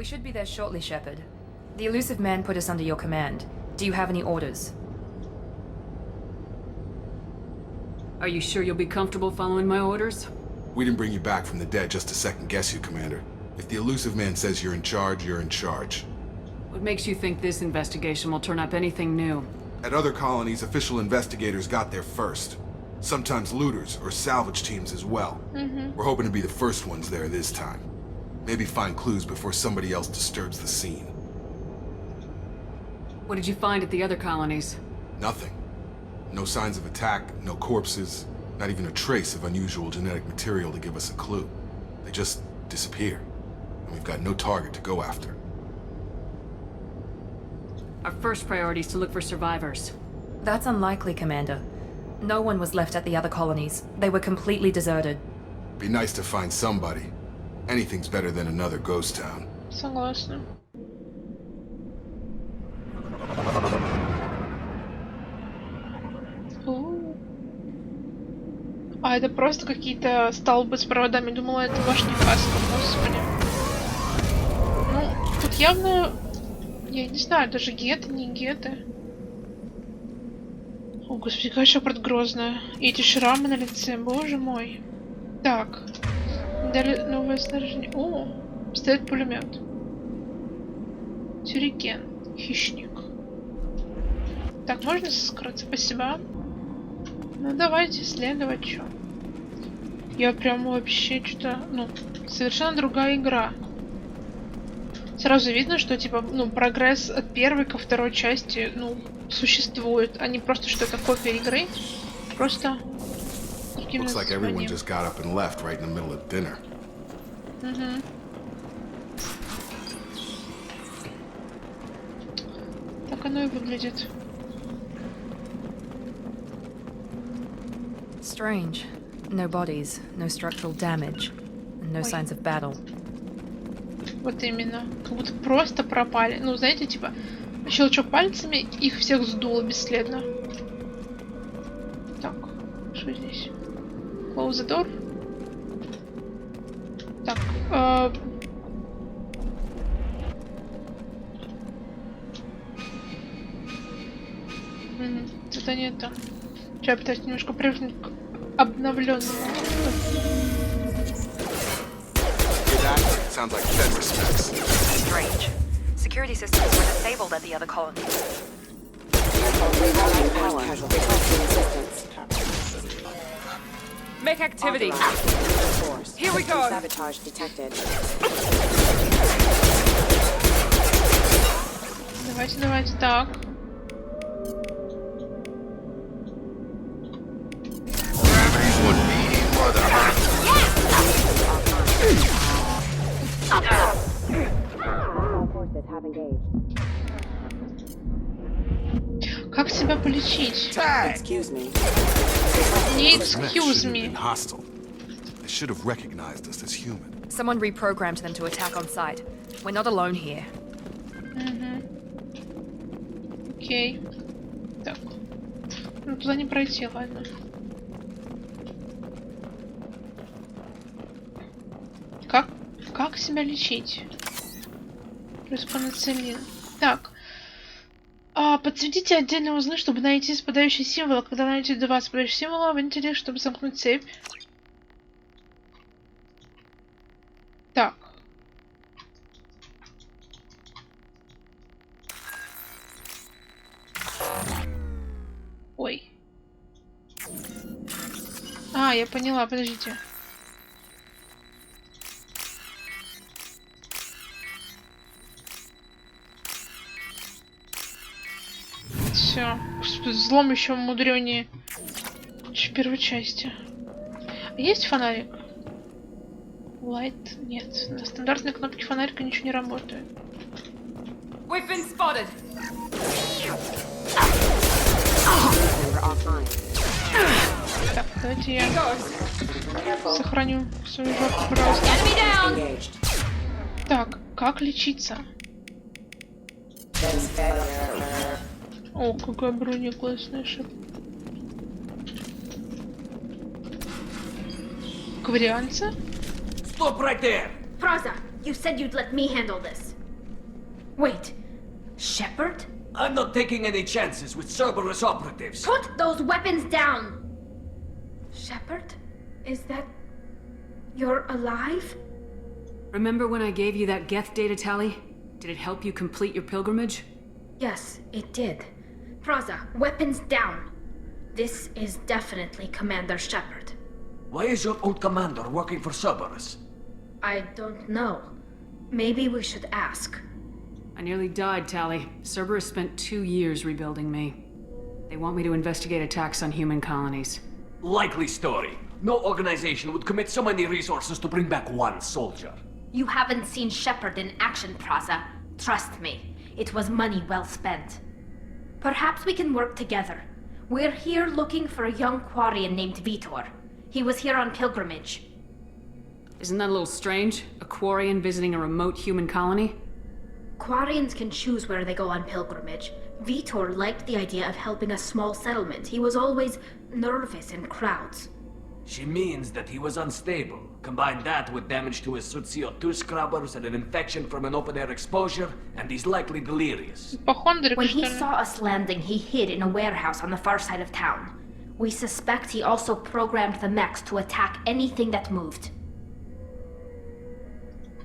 We should be there shortly, Shepard. The elusive man put us under your command. Do you have any orders? Are you sure you'll be comfortable following my orders? We didn't bring you back from the dead just to second guess you, Commander. If the elusive man says you're in charge, you're in charge. What makes you think this investigation will turn up anything new? At other colonies, official investigators got there first. Sometimes looters or salvage teams as well. We're hoping to be the first ones there this time. Maybe find clues before somebody else disturbs the scene. What did you find at the other colonies? Nothing. No signs of attack, no corpses, not even a trace of unusual genetic material to give us a clue. They just disappear, and we've got no target to go after. Our first priority is to look for survivors. That's unlikely, Commander. No one was left at the other colonies. They were completely deserted. Be nice to find somebody. Anything's better than another ghost town. Согласна. А это просто какие-то столбы с проводами. Думала, это башня Хаска, господи. Ну, тут явно... Я не знаю, даже геты, не геты. О, господи, какая Шепард грозная. И эти шрамы на лице, боже мой. Так. Далее новое снаряжение. О, стоит пулемет. Сюрикен. Хищник. Так, можно скрыться? Спасибо. Ну, давайте исследовать, что. Я прям вообще что-то... Ну, совершенно другая игра. Сразу видно, что, типа, ну, прогресс от первой ко второй части, ну, существует, а не просто, что это копия игры. Просто... Looks like everyone just got up and left right in the middle of dinner. Так оно и выглядит. Strange. No bodies, no structural damage, and no signs of battle. Вот именно. Как будто просто пропали. Ну, знаете, типа, щелчок пальцами, их всех сдуло бесследно. Так, что здесь? Close the door. Так, это не это. Сейчас я пытаюсь немножко привыкнуть к обновленному. Sounds like Fed respects. Strange. Security systems were disabled at the other colonies. Make activity. Here we go. Sabotage detected. Давайте, давайте, так. Как себя полечить? Не excuse me. They should have recognized us as human. Someone reprogrammed them to attack on sight. We're not alone here. Окей. Так. Ну туда не пройти, ладно. Как себя лечить? Плюс панацелин. Так. Подсветите отдельные узлы, чтобы найти спадающие символы. Когда найдете 2 спадающих символа, вентиле, чтобы замкнуть цепь. Так. Ой. Я поняла, подождите. Все. Взлом еще мудренее, чем в первой части. Есть фонарик? Light? Нет. На стандартной кнопке фонарика ничего не работает. We've been spotted. Так, давайте я сохраню свою жопу, пожалуйста. Так, как лечиться? О, какая броня классная, шип. Коварианца? Stop right there! Фраза, you said you'd let me handle this. Wait, Shepard? I'm not taking any chances with Cerberus operatives. Put those weapons down! Shepard? Is that... You're alive? Remember when I gave you that Geth data tally? Did it help you complete your pilgrimage? Yes, it did. Praza, weapons down. This is definitely Commander Shepard. Why is your old commander working for Cerberus? I don't know. Maybe we should ask. I nearly died, Tally. Cerberus spent 2 years rebuilding me. They want me to investigate attacks on human colonies. Likely story. No organization would commit so many resources to bring back one soldier. You haven't seen Shepard in action, Praza. Trust me, it was money well spent. Perhaps we can work together. We're here looking for a young Quarian named Vitor. He was here on pilgrimage. Isn't that a little strange? A Quarian visiting a remote human colony? Quarians can choose where they go on pilgrimage. Vitor liked the idea of helping a small settlement. He was always nervous in crowds. She means that he was unstable. Combine that with damage to his CO2 scrubbers and an infection from an open-air exposure, and he's likely delirious. When he saw us landing, he hid in a warehouse on the far side of town. We suspect he also programmed the mechs to attack anything that moved.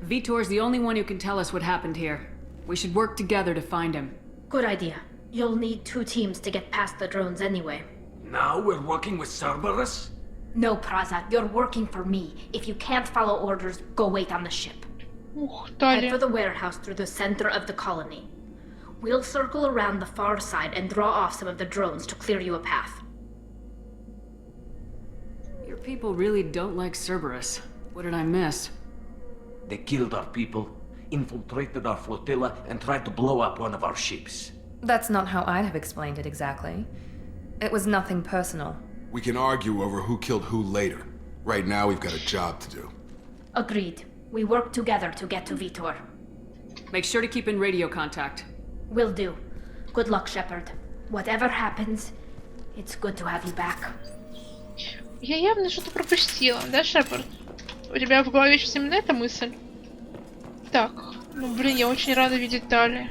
Vitor's the only one who can tell us what happened here. We should work together to find him. Good idea. You'll need 2 teams to get past the drones anyway. Now we're working with Cerberus? No, Praza, you're working for me. If you can't follow orders, go wait on the ship. Head for the warehouse through the center of the colony. We'll circle around the far side and draw off some of the drones to clear you a path. Your people really don't like Cerberus. What did I miss? They killed our people, infiltrated our flotilla, and tried to blow up one of our ships. That's not how I'd have explained it exactly. It was nothing personal. We can argue over who killed who later. Right now, we've got a job to do. Agreed. We work together to get to Vitor. Make sure to keep in radio contact. Will do. Good luck, Shepard. Whatever happens, it's good to have you back. Я явно что-то пропустила, да, Шепард? У тебя в голове сейчас именно эта мысль? Так, ну блин, я очень рада видеть Тали.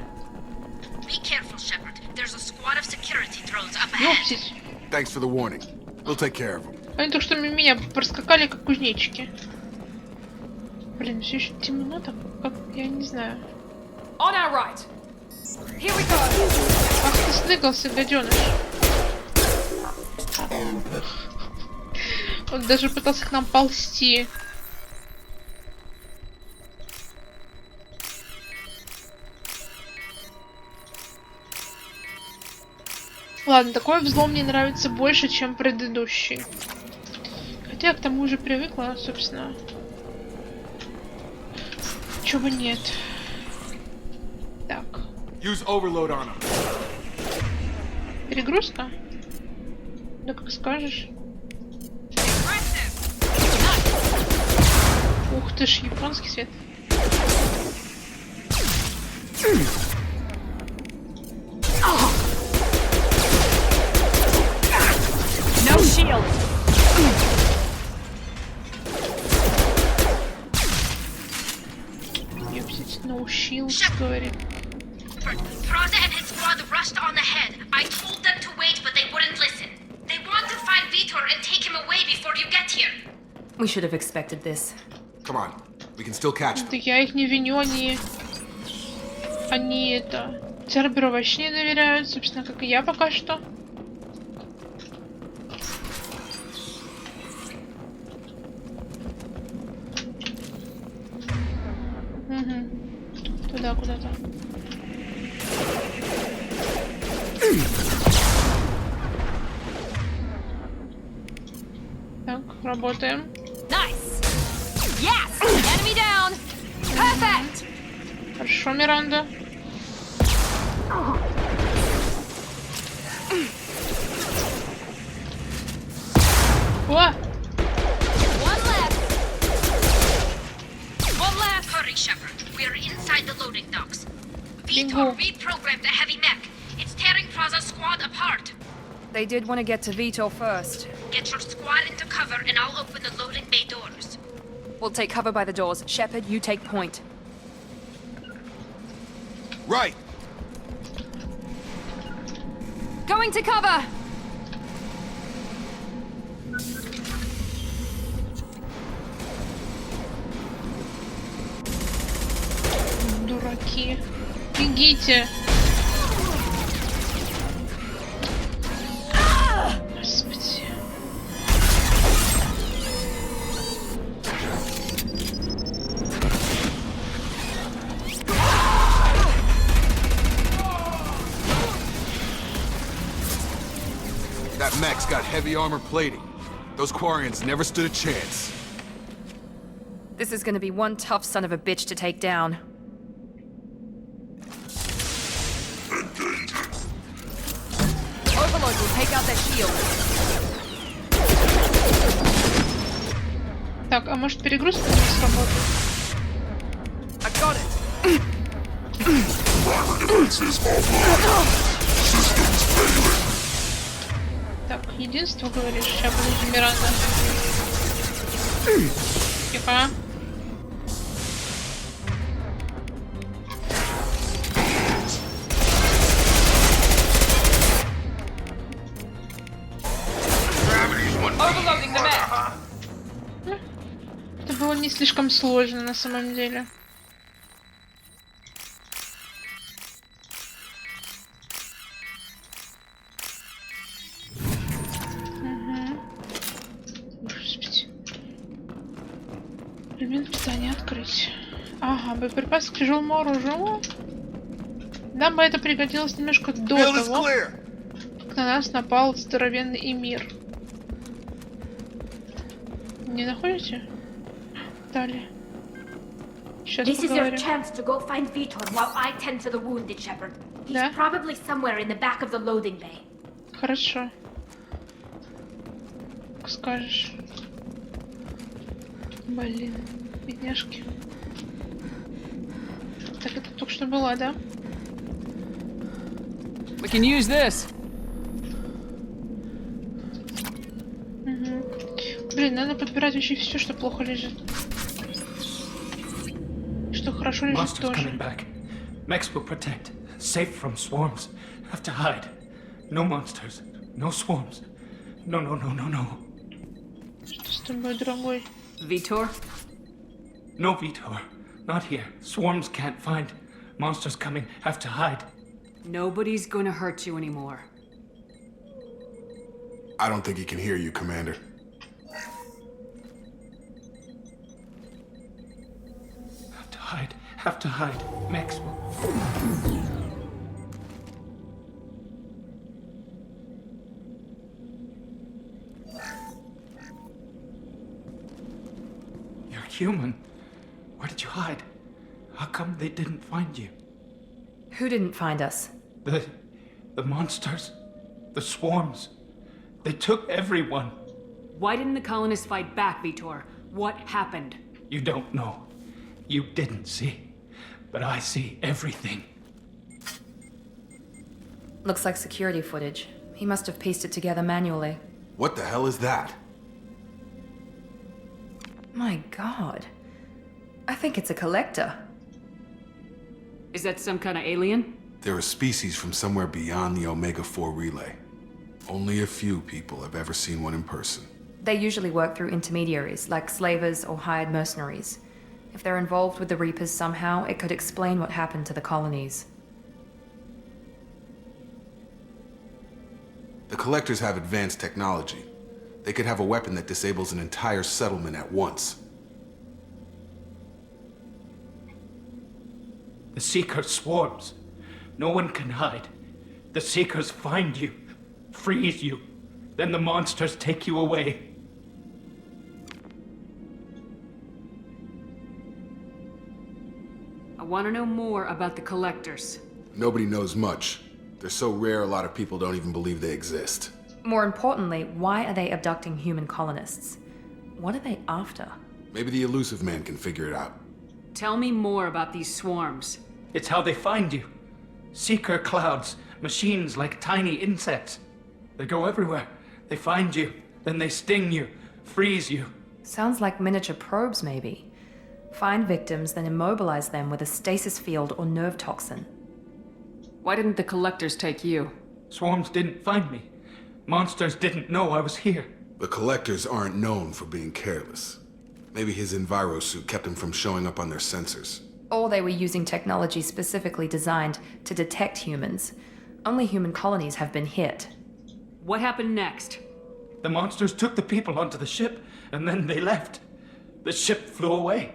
Be careful, Shepard. There's a squad of security drones up ahead. Ёптись. Thanks for the warning. We'll take care of them. Они только что мимо меня проскакали, как кузнечики. Блин, все еще темно так, как я не знаю. On our right. Here we go. Ах ты сныкался, гаденыш. Он даже пытался к нам ползти. Ладно, такой взлом мне нравится больше, чем предыдущий. Хотя я к тому уже привыкла, собственно. Чего бы нет. Так. Use overload on them. Перегрузка? Да как скажешь. Ух ты ж, японский свет. No shield. Ёпсить, no shield, говорит. Praza and his squad rushed on ahead. I told them to wait, but they wouldn't listen. They want to find Vitor and take him away before you get here. We should have expected this. Come on. We can still catch them. Да я их не виню, они это... Церберу вообще не доверяют, собственно, как и я пока что. Угу. Туда куда-то. Так, работаем. Nice. Yes. Enemy down. Perfect. Хорошо, Миранда. О! One left. Hurry, Shepard. We're inside the loading docks. Vitor reprogrammed the heavy mech. It's tearing Praza's squad apart. They did want to get to Vitor first. Get your squad into cover and I'll open the loading bay doors. We'll take cover by the doors. Shepard, you take point. Right. Going to cover! Дураки. Бегите. Господи. That mech's got heavy armor plating. Those Quarians never stood a chance. This is gonna be one tough son of a bitch to take down. Overlord will take out their shield. Так, а может перегрузка не сработает? I got it. Так, единство говоришь? Сейчас будет Миранда. Тихо. Overloading the mech. Это было не слишком сложно на самом деле. Господи. Элемент питания открыть. Ага, боеприпасы к тяжелому оружию. Нам бы это пригодилось немножко до того, как на нас напал здоровенный эмир. Не находите? Далее. Сейчас This is your поговорим. chance to go find Vitor while I tend to the wounded, Shepard. He's Да? probably somewhere in the back of the loading bay. Хорошо. Как скажешь. Блин, бедняжки. Так это только что была, да? We can use this. Блин, надо подбирать вообще все, что плохо лежит. Что хорошо лежит Monsters тоже. coming back. Mechs will protect. Safe from swarms. Have to hide. No monsters. No swarms. No, no, no, no, no. Что с тобой, дорогой? Vitor? No, Vitor. Not here. Swarms can't find. Monsters coming. Have to hide. Nobody's gonna hurt you anymore. I don't think he can hear you, Commander. Have to hide. Have to hide. Mechs will... You're human. Where did you hide? How come they didn't find you? Who didn't find us? The monsters. The swarms. They took everyone. Why didn't the colonists fight back, Vitor? What happened? You don't know. You didn't see. But I see everything. Looks like security footage. He must have pieced it together manually. What the hell is that? My god. I think it's a collector. Is that some kind of alien? They're a species from somewhere beyond the Omega-4 relay. Only a few people have ever seen one in person. They usually work through intermediaries, like slavers or hired mercenaries. If they're involved with the Reapers somehow, it could explain what happened to the colonies. The Collectors have advanced technology. They could have a weapon that disables an entire settlement at once. The Seeker swarms. No one can hide. The Seekers find you, freeze you. Then the monsters take you away. I want to know more about the collectors. Nobody knows much. They're so rare, a lot of people don't even believe they exist. More importantly, why are they abducting human colonists? What are they after? Maybe the elusive man can figure it out. Tell me more about these swarms. It's how they find you. Seeker clouds, machines like tiny insects. They go everywhere. They find you, then they sting you, freeze you. Sounds like miniature probes, maybe. Find victims, then immobilize them with a stasis field or nerve toxin. Why didn't the collectors take you? Swarms didn't find me. Monsters didn't know I was here. The collectors aren't known for being careless. Maybe his envirosuit kept him from showing up on their sensors. Or they were using technology specifically designed to detect humans. Only human colonies have been hit. What happened next? The monsters took the people onto the ship, and then they left. The ship flew away.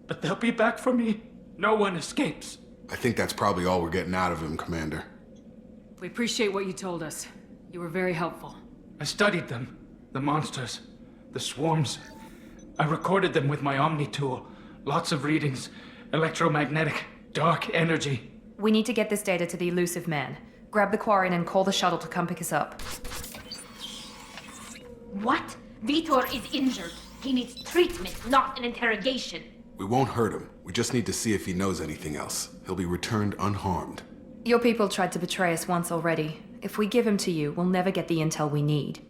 But they'll be back for me. No one escapes. I think that's probably all we're getting out of him, Commander. We appreciate what you told us. You were very helpful. I studied them. The monsters. The swarms. I recorded them with my Omni tool. Lots of readings. Electromagnetic. Dark energy. We need to get this data to the elusive man. Grab the Quarian and call the shuttle to come pick us up. What? Vitor is injured. He needs treatment, not an interrogation. We won't hurt him. We just need to see if he knows anything else. He'll be returned unharmed. Your people tried to betray us once already. If we give him to you, we'll never get the intel we need.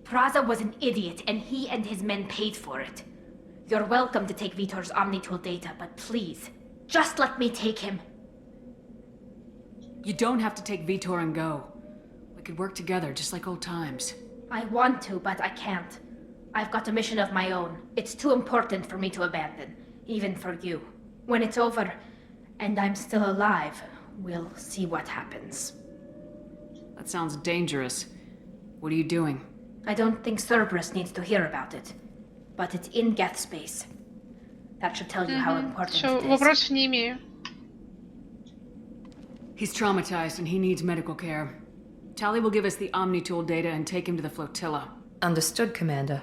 Praza was an idiot, and he and his men paid for it. You're welcome to take Vitor's Omnitool data, but please, just let me take him. You don't have to take Vitor and go. We could work together, just like old times. I want to, but I can't. I've got a mission of my own. It's too important for me to abandon, even for you. When it's over, and I'm still alive, we'll see what happens. That sounds dangerous. What are you doing? I don't think Cerberus needs to hear about it, but it's in Geth space. That should tell you how important Всё, it is. вопросов не имею. He's traumatized and he needs medical care. Tali will give us the Omnitool data and take him to the flotilla. Understood, Commander.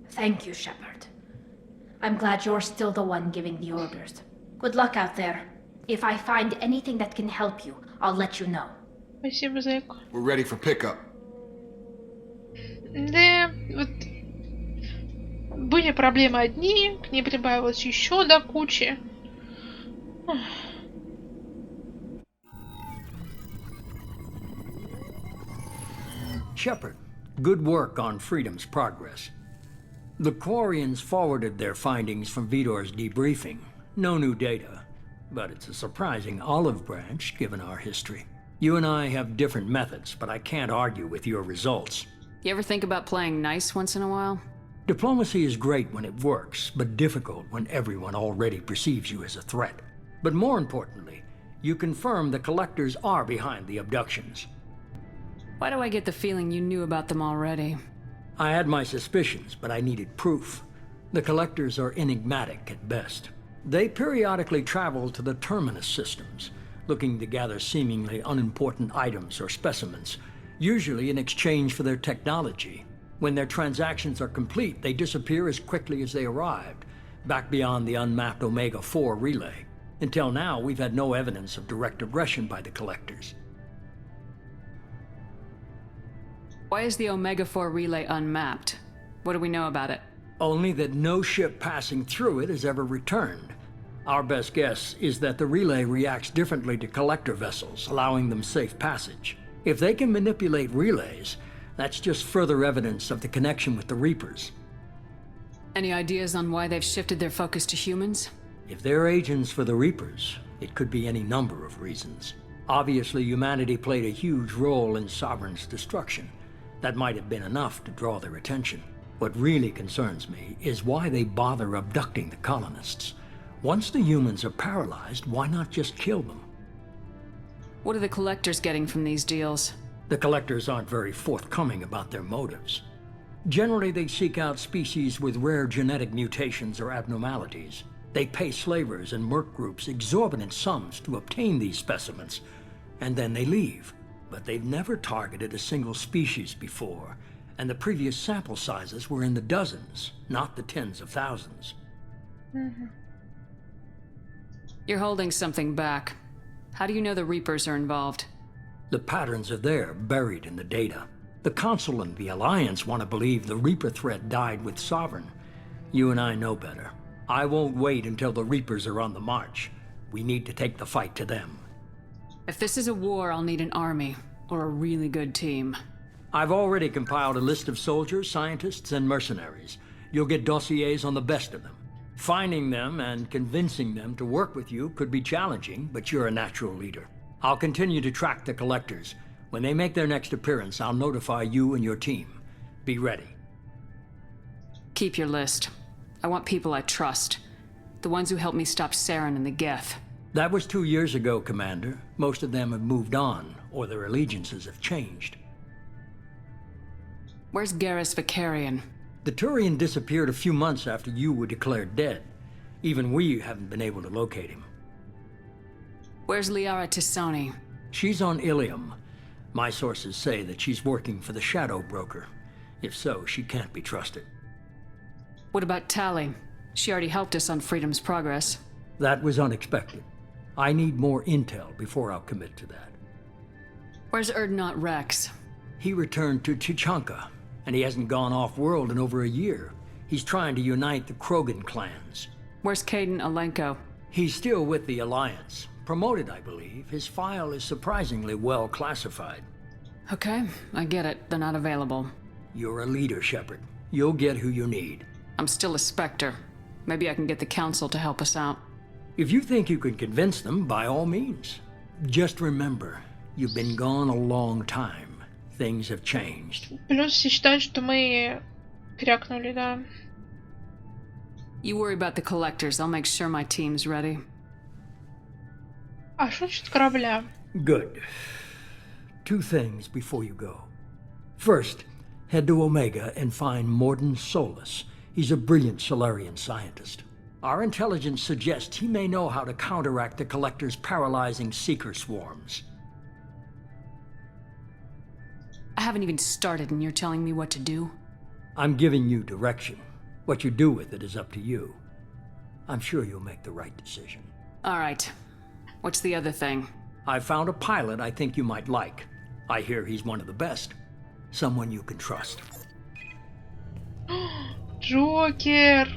Thank you, Shepard. I'm glad you're still the one giving the orders. Good luck out there. If I find anything that can help you, I'll let you know. Спасибо, зайка. We're ready for pickup. Да, вот были проблемы одни, к ней прибавилось еще до кучи. Shepard, good work on Freedom's progress. The Quarians forwarded their findings from Vitor's debriefing. No new data, but it's a surprising olive branch given our history. You and I have different methods, but I can't argue with your results. You ever think about playing nice once in a while? Diplomacy is great when it works, but difficult when everyone already perceives you as a threat. But more importantly, you confirm the collectors are behind the abductions. Why do I get the feeling you knew about them already? I had my suspicions, but I needed proof. The collectors are enigmatic at best. They periodically travel to the terminus systems, looking to gather seemingly unimportant items or specimens, usually in exchange for their technology. When their transactions are complete, they disappear as quickly as they arrived, back beyond the unmapped Omega-4 relay. Until now, we've had no evidence of direct aggression by the collectors. Why is the Omega-4 relay unmapped? What do we know about it? Only that no ship passing through it has ever returned. Our best guess is that the relay reacts differently to collector vessels, allowing them safe passage. If they can manipulate relays, that's just further evidence of the connection with the Reapers. Any ideas on why they've shifted their focus to humans? If they're agents for the Reapers, it could be any number of reasons. Obviously, humanity played a huge role in Sovereign's destruction. That might have been enough to draw their attention. What really concerns me is why they bother abducting the colonists. Once the humans are paralyzed, why not just kill them? What are the collectors getting from these deals? The collectors aren't very forthcoming about their motives. Generally, they seek out species with rare genetic mutations or abnormalities. They pay slavers and merc groups exorbitant sums to obtain these specimens, and then they leave. But they've never targeted a single species before, and the previous sample sizes were in the dozens, not the tens of thousands. You're holding something back. How do you know the Reapers are involved? The patterns are there, buried in the data. The Council and the Alliance want to believe the Reaper threat died with Sovereign. You and I know better. I won't wait until the Reapers are on the march. We need to take the fight to them. If this is a war, I'll need an army, or a really good team. I've already compiled a list of soldiers, scientists, and mercenaries. You'll get dossiers on the best of them. Finding them and convincing them to work with you could be challenging, but you're a natural leader. I'll continue to track the collectors. When they make their next appearance, I'll notify you and your team. Be ready. Keep your list. I want people I trust. The ones who helped me stop Saren and the Geth. That was 2 years ago, Commander. Most of them have moved on, or their allegiances have changed. Where's Garrus Vicarian? The Turian disappeared a few months after you were declared dead. Even we haven't been able to locate him. Where's Liara Tisoni? She's on Ilium. My sources say that she's working for the Shadow Broker. If so, she can't be trusted. What about Tali? She already helped us on Freedom's Progress. That was unexpected. I need more intel before I'll commit to that. Where's Erdnot Rex? He returned to Chichanka, and he hasn't gone off-world in over a year. He's trying to unite the Krogan clans. Where's Caden Alenko? He's still with the Alliance. Promoted, I believe. His file is surprisingly well classified. Okay, I get it. They're not available. You're a leader, Shepard. You'll get who you need. I'm still a Spectre. Maybe I can get the Council to help us out. If you think you can convince them, by all means. Just remember, you've been gone a long time. Things have changed. Плюс все считают, что мы крякнули, да. You worry about the collectors. I'll make sure my team's ready. А что насчет корабля? Good. 2 things before you go. First, head to Omega and find Morden Solus. He's a brilliant Solarian scientist. Our intelligence suggests he may know how to counteract the Collector's paralyzing Seeker swarms. I haven't even started and you're telling me what to do? I'm giving you direction. What you do with it is up to you. I'm sure you'll make the right decision. All right. What's the other thing? I found a pilot I think you might like. I hear he's one of the best. Someone you can trust. Джокер!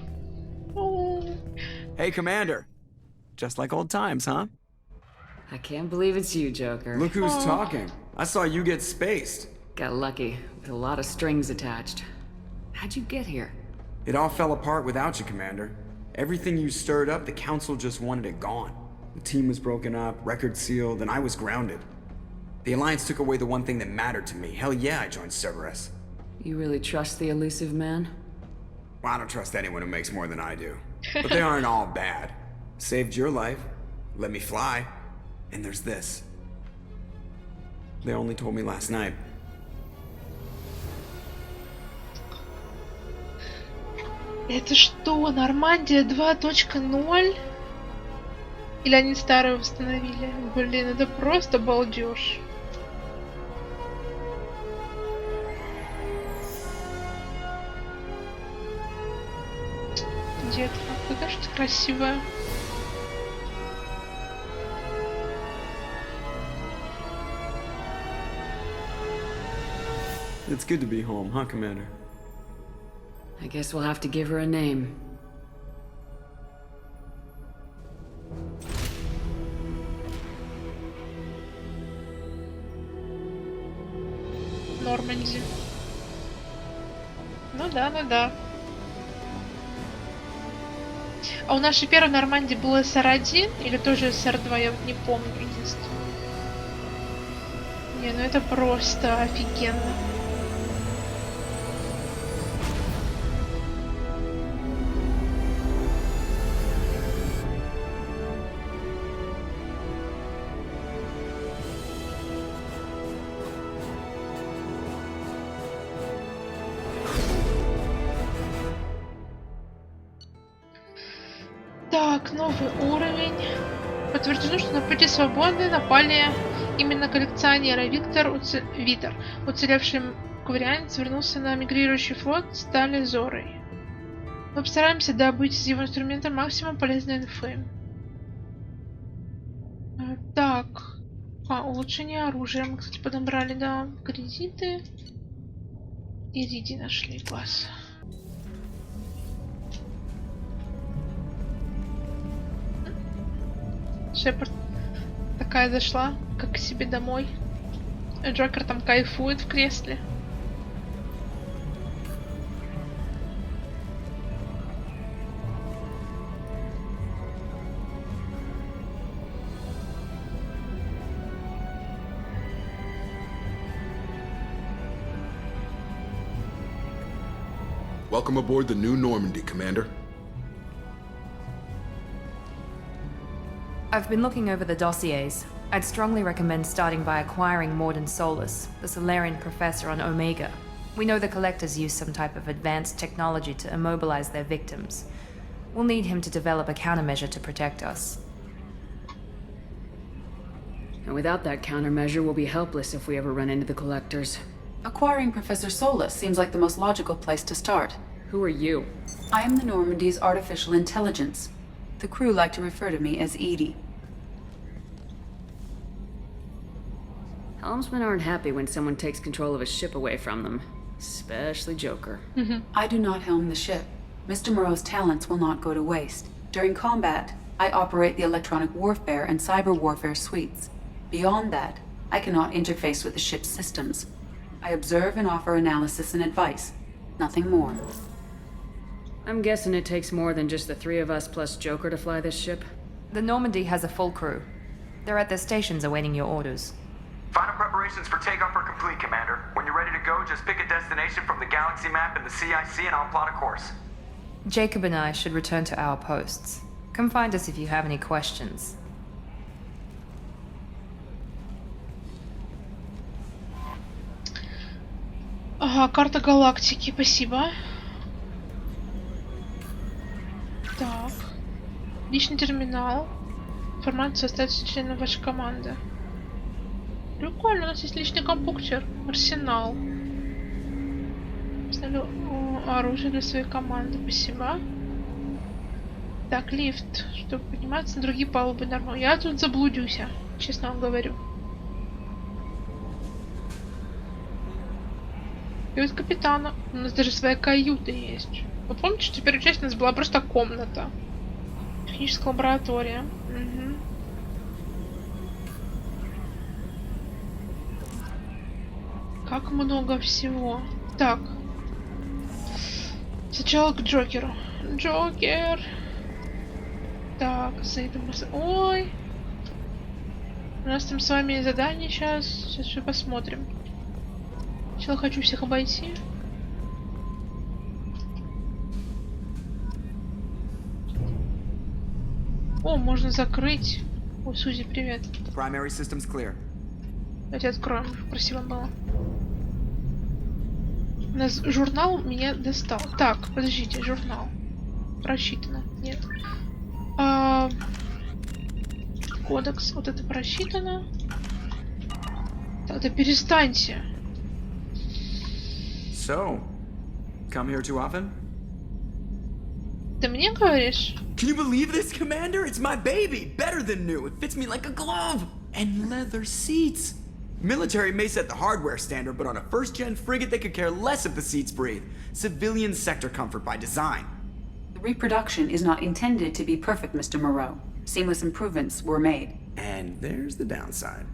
Hey, Commander. Just like old times, huh? I can't believe it's you, Joker. Look who's talking. I saw you get spaced. Got lucky, with a lot of strings attached. How'd you get here? It all fell apart without you, Commander. Everything you stirred up, the Council just wanted it gone. The team was broken up, record sealed, and I was grounded. The Alliance took away the one thing that mattered to me. Hell yeah, I joined Cerberus. You really trust the elusive man? Well, I don't trust anyone who makes more than I do. But they aren't all bad. Saved your life, let me fly, and there's this. They only told me last night. Это что, Нормандия 2.0? Или они старую восстановили? Блин, это просто балдеж. Детка, какая же ты красивая. It's good to be home, huh, Commander? I guess we'll have to give her a name. Норманди. Ну да, ну да. А у нашей первой Нормандии был СР-1 или тоже СР-2, я вот не помню единственное. Не, ну это просто офигенно. Так, новый уровень. Подтверждено, что на Пути Свободы напали именно коллекционеры. Витер, уцелевший кварианец, вернулся на мигрирующий флот, стали Зорой. Мы постараемся добыть из его инструмента максимум полезной инфы. Так. Улучшение оружия. Мы, кстати, подобрали, да, кредиты. Ириди нашли, класс. Шепард такая зашла, как к себе домой. Джокер там кайфует в кресле. Welcome aboard the new Normandy, Commander. I've been looking over the dossiers. I'd strongly recommend starting by acquiring Morden Solus, the Solarian professor on Omega. We know the Collectors use some type of advanced technology to immobilize their victims. We'll need him to develop a countermeasure to protect us. And without that countermeasure, we'll be helpless if we ever run into the Collectors. Acquiring Professor Solus seems like the most logical place to start. Who are you? I am the Normandy's artificial intelligence. The crew like to refer to me as Edie. Helmsmen aren't happy when someone takes control of a ship away from them. Especially Joker. I do not helm the ship. Mr. Moreau's talents will not go to waste. During combat, I operate the electronic warfare and cyber warfare suites. Beyond that, I cannot interface with the ship's systems. I observe and offer analysis and advice. Nothing more. I'm guessing it takes more than just the three of us plus Joker to fly this ship? The Normandy has a full crew. They're at their stations awaiting your orders. Final preparations for takeoff are complete, Commander. When you're ready to go, just pick a destination from the galaxy map in the CIC and I'll plot a course. Jacob and I should return to our posts. Come find us if you have any questions. Ага, карта галактики, спасибо. Так. Личный терминал. Информация о статусе членов вашей команды. Прикольно, у нас есть личный компьютер. Арсенал. Поставлю оружие для своей команды, спасибо. Так, лифт, чтобы подниматься на другие палубы нормально. Я тут заблудюсь, честно вам говорю. Кают капитана. У нас даже своя каюта есть. Вы помните, что в первой части у нас была просто комната. Техническая лаборатория. Угу. Как много всего. Так. Сначала к Джокеру. Джокер. Так, зайдем. Ой. У нас там с вами задание сейчас. Сейчас все посмотрим. Сначала хочу всех обойти. О, можно закрыть. Ой, Сузи, привет. Primary systems clear. Давайте откроем, чтобы красиво было. У нас журнал меня достал. Так, подождите, журнал. Просчитано. Нет. Кодекс. Вот это просчитано. Так, да перестаньте. So, come here too often? Ты мне говоришь? Can you believe this, Commander? It's my baby! Better than new. It fits me like a glove! And leather seats! Military may set the hardware standard, but on a first-gen frigate, they could care less if the seats breathe. Civilian sector comfort by design. The reproduction is not intended to be perfect, Mr. Moreau. Seamless improvements were made. And there's the downside.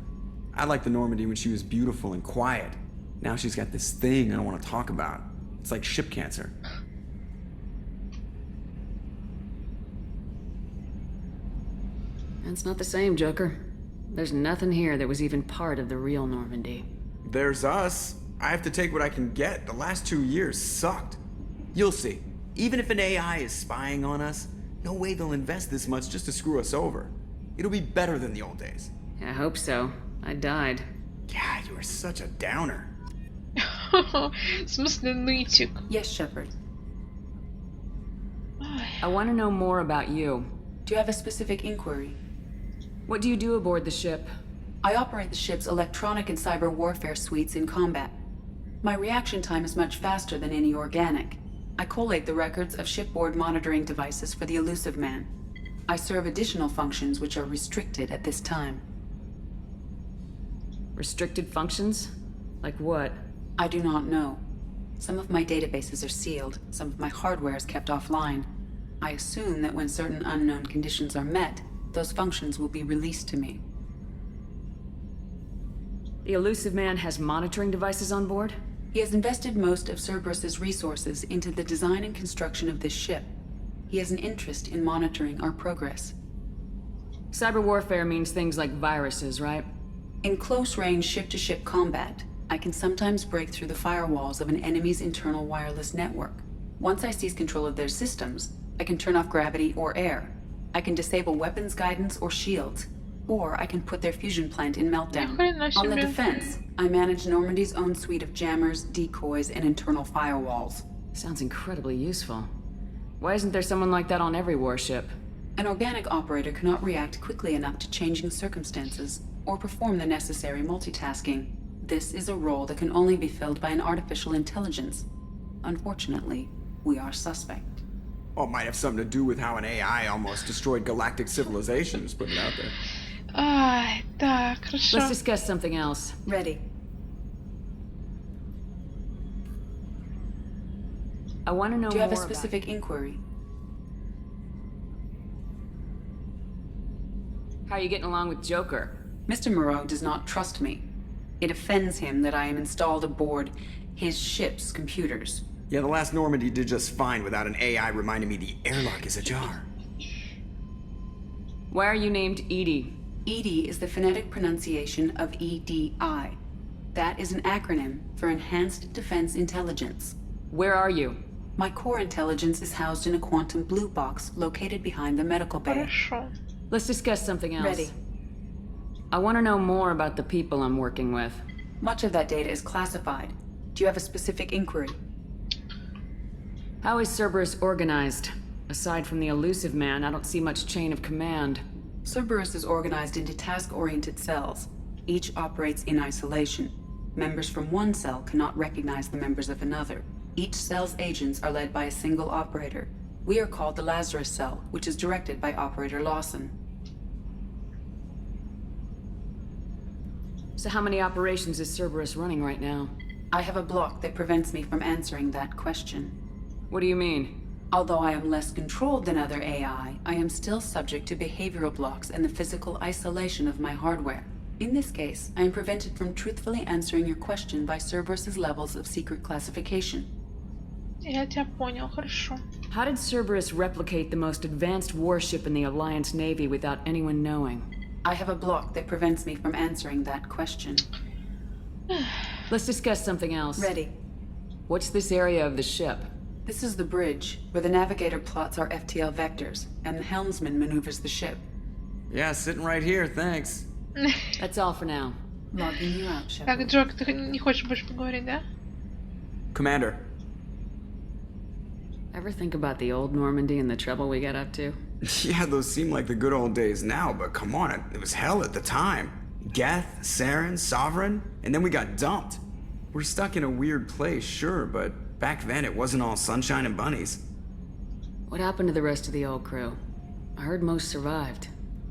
I liked the Normandy when she was beautiful and quiet. Now she's got this thing I don't want to talk about. It's like ship cancer. That's not the same, Joker. There's nothing here that was even part of the real Normandy. There's us. I have to take what I can get. The last 2 years sucked. You'll see. Even if an AI is spying on us, no way they'll invest this much just to screw us over. It'll be better than the old days. I hope so. I died. Yeah, you are such a downer. В смысле нытик? Yes, Shepard. I want to know more about you. Do you have a specific inquiry? What do you do aboard the ship? I operate the ship's electronic and cyber warfare suites in combat. My reaction time is much faster than any organic. I collate the records of shipboard monitoring devices for the elusive man. I serve additional functions which are restricted at this time. Restricted functions? Like what? I do not know. Some of my databases are sealed, some of my hardware is kept offline. I assume that when certain unknown conditions are met, those functions will be released to me. The elusive man has monitoring devices on board? He has invested most of Cerberus's resources into the design and construction of this ship. He has an interest in monitoring our progress. Cyber warfare means things like viruses, right? In close-range ship-to-ship combat, I can sometimes break through the firewalls of an enemy's internal wireless network. Once I seize control of their systems, I can turn off gravity or air. I can disable weapons guidance or shields. Or I can put their fusion plant in meltdown. On the defense, I manage Normandy's own suite of jammers, decoys, and internal firewalls. Sounds incredibly useful. Why isn't there someone like that on every warship? An organic operator cannot react quickly enough to changing circumstances or perform the necessary multitasking. This is a role that can only be filled by an artificial intelligence. Unfortunately, we are suspect. Well, it might have something to do with how an AI almost destroyed galactic civilizations, put it out there. Ай, так, хорошо. Let's discuss something else. Ready. I want to know more. Do you have a specific inquiry? How are you getting along with Joker? Mr. Moreau does not trust me. It offends him that I am installed aboard his ship's computers. Yeah, the last Normandy did just fine without an AI reminding me the airlock is ajar. Why are you named Edie? EDI is the phonetic pronunciation of EDI. That is an acronym for Enhanced Defense Intelligence. Where are you? My core intelligence is housed in a quantum blue box located behind the medical bay. Хорошо. Let's discuss something else. Ready. I want to know more about the people I'm working with. Much of that data is classified. Do you have a specific inquiry? How is Cerberus organized? Aside from the elusive man, I don't see much chain of command. Cerberus is organized into task-oriented cells. Each operates in isolation. Members from one cell cannot recognize the members of another. Each cell's agents are led by a single operator. We are called the Lazarus Cell, which is directed by Operator Lawson. So how many operations is Cerberus running right now? I have a block that prevents me from answering that question. What do you mean? Although I am less controlled than other AI, I am still subject to behavioral blocks and the physical isolation of my hardware. In this case, I am prevented from truthfully answering your question by Cerberus's levels of secret classification. Я тебя понял, хорошо. How did Cerberus replicate the most advanced warship in the Alliance Navy without anyone knowing? I have a block that prevents me from answering that question. Let's discuss something else. Ready. What's this area of the ship? This is the bridge, where the navigator plots our FTL vectors, and the helmsman maneuvers the ship. Yeah, sitting right here, thanks. That's all for now. Logging you out, Shepard. Так, Джок, ты не хочешь больше поговорить, да? Commander. Ever think about the old Normandy and the trouble we got up to? Yeah, those seem like the good old days now, but come on, it was hell at the time. Geth, Saren, Sovereign, and then we got dumped. We're stuck in a weird place, sure, but back then it wasn't all sunshine and bunnies. What happened to the rest of the old crew? I heard most survived.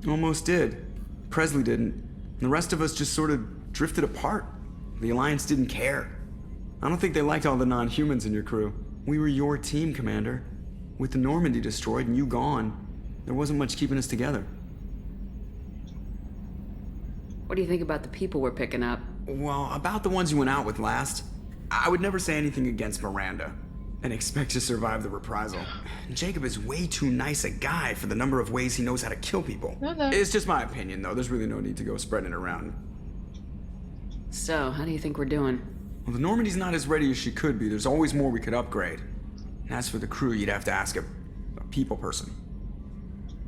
Almost did. Presley didn't. And the rest of us just sort of drifted apart. The Alliance didn't care. I don't think they liked all the non-humans in your crew. We were your team, Commander. With the Normandy destroyed and you gone, there wasn't much keeping us together. What do you think about the people we're picking up? Well, about the ones you went out with last, I would never say anything against Miranda and expect to survive the reprisal. Jacob is way too nice a guy for the number of ways he knows how to kill people. It's just my opinion, though. There's really no need to go spreading it around. So, how do you think we're doing? Well, the Normandy's not as ready as she could be. There's always more we could upgrade. And as for the crew, you'd have to ask a people person.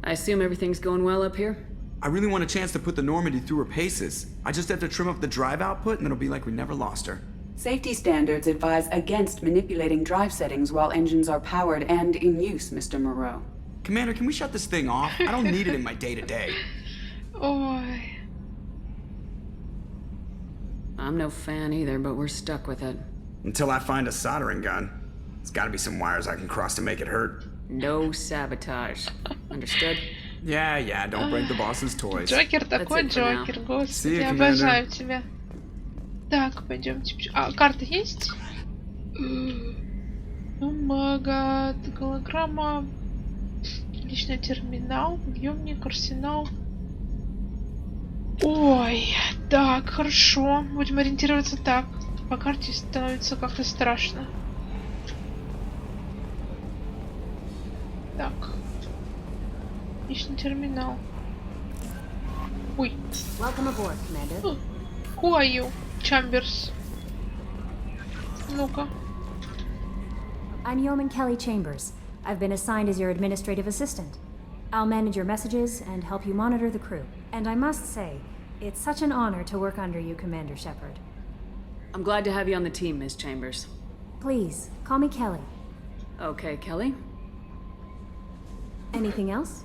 I assume everything's going well up here? I really want a chance to put the Normandy through her paces. I just have to trim up the drive output and it'll be like we never lost her. Safety standards advise against manipulating drive settings while engines are powered and in use, Mr. Moreau. Commander, can we shut this thing off? I don't need it in my day-to-day. Ой. I'm no fan either, but we're stuck with it. Until I find a soldering gun. There's gotta be some wires I can cross to make it hurt. No sabotage. Understood? Yeah, don't break the boss's toys. Джокер такой Джокер, господи, you, обожаю тебя. Так, пойдемте. А, карта есть? О май гад, голограмма. Личный терминал, объемник, арсенал. Ой, так, хорошо. Будем ориентироваться так. По карте становится как-то страшно. Так. Личный терминал. Ой. Welcome aboard, Commander. Who are you, Chambers? Ну-ка. I'm Yeoman Kelly Chambers. I've been assigned as your administrative assistant. I'll manage your messages and help you monitor the crew. And I must say, it's such an honor to work under you, Commander Shepard. I'm glad to have you on the team, Ms. Chambers. Please, call me Kelly. Okay, Kelly. Anything else?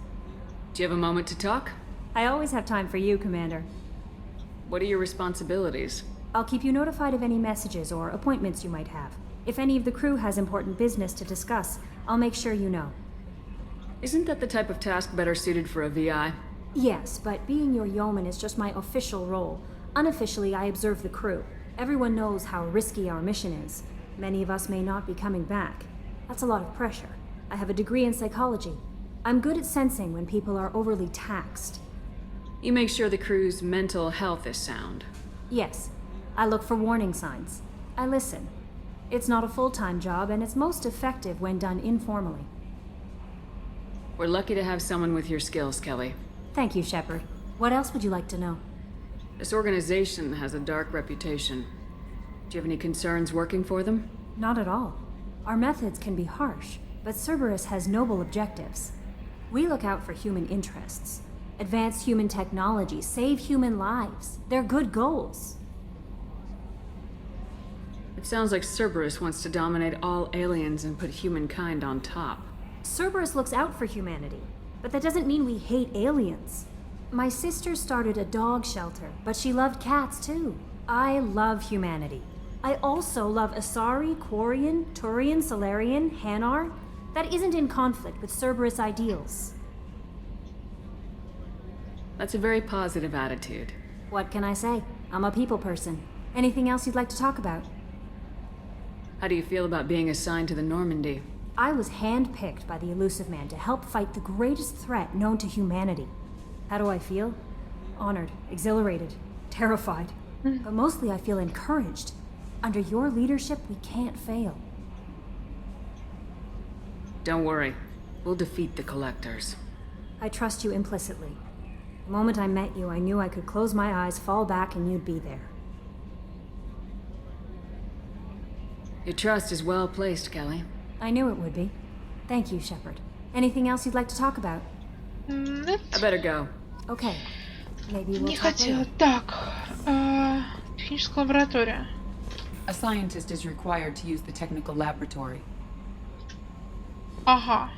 Do you have a moment to talk? I always have time for you, Commander. What are your responsibilities? I'll keep you notified of any messages or appointments you might have. If any of the crew has important business to discuss, I'll make sure you know. Isn't that the type of task better suited for a VI? Yes, but being your yeoman is just my official role. Unofficially, I observe the crew. Everyone knows how risky our mission is. Many of us may not be coming back. That's a lot of pressure. I have a degree in psychology. I'm good at sensing when people are overly taxed. You make sure the crew's mental health is sound. Yes. I look for warning signs. I listen. It's not a full-time job, and it's most effective when done informally. We're lucky to have someone with your skills, Kelly. Thank you, Shepard. What else would you like to know? This organization has a dark reputation. Do you have any concerns working for them? Not at all. Our methods can be harsh, but Cerberus has noble objectives. We look out for human interests. Advance human technology, save human lives. They're good goals. It sounds like Cerberus wants to dominate all aliens and put humankind on top. Cerberus looks out for humanity, but that doesn't mean we hate aliens. My sister started a dog shelter, but she loved cats too. I love humanity. I also love Asari, Quarian, Turian, Solarian, Hanar. That isn't in conflict with Cerberus ideals. That's a very positive attitude. What can I say? I'm a people person. Anything else you'd like to talk about? How do you feel about being assigned to the Normandy? I was handpicked by the Elusive Man to help fight the greatest threat known to humanity. How do I feel? Honored, exhilarated, terrified. But mostly I feel encouraged. Under your leadership, we can't fail. Don't worry. We'll defeat the Collectors. I trust you implicitly. The moment I met you, I knew I could close my eyes, fall back, and you'd be there. Your trust is well placed, Kelly. I knew it would be. Thank you, Shepard. Anything else you'd like to talk about? I better go. Okay. Maybe we'll Не talk хотела. later. Так. Техническая лаборатория. A scientist is required to use the technical laboratory. Ага.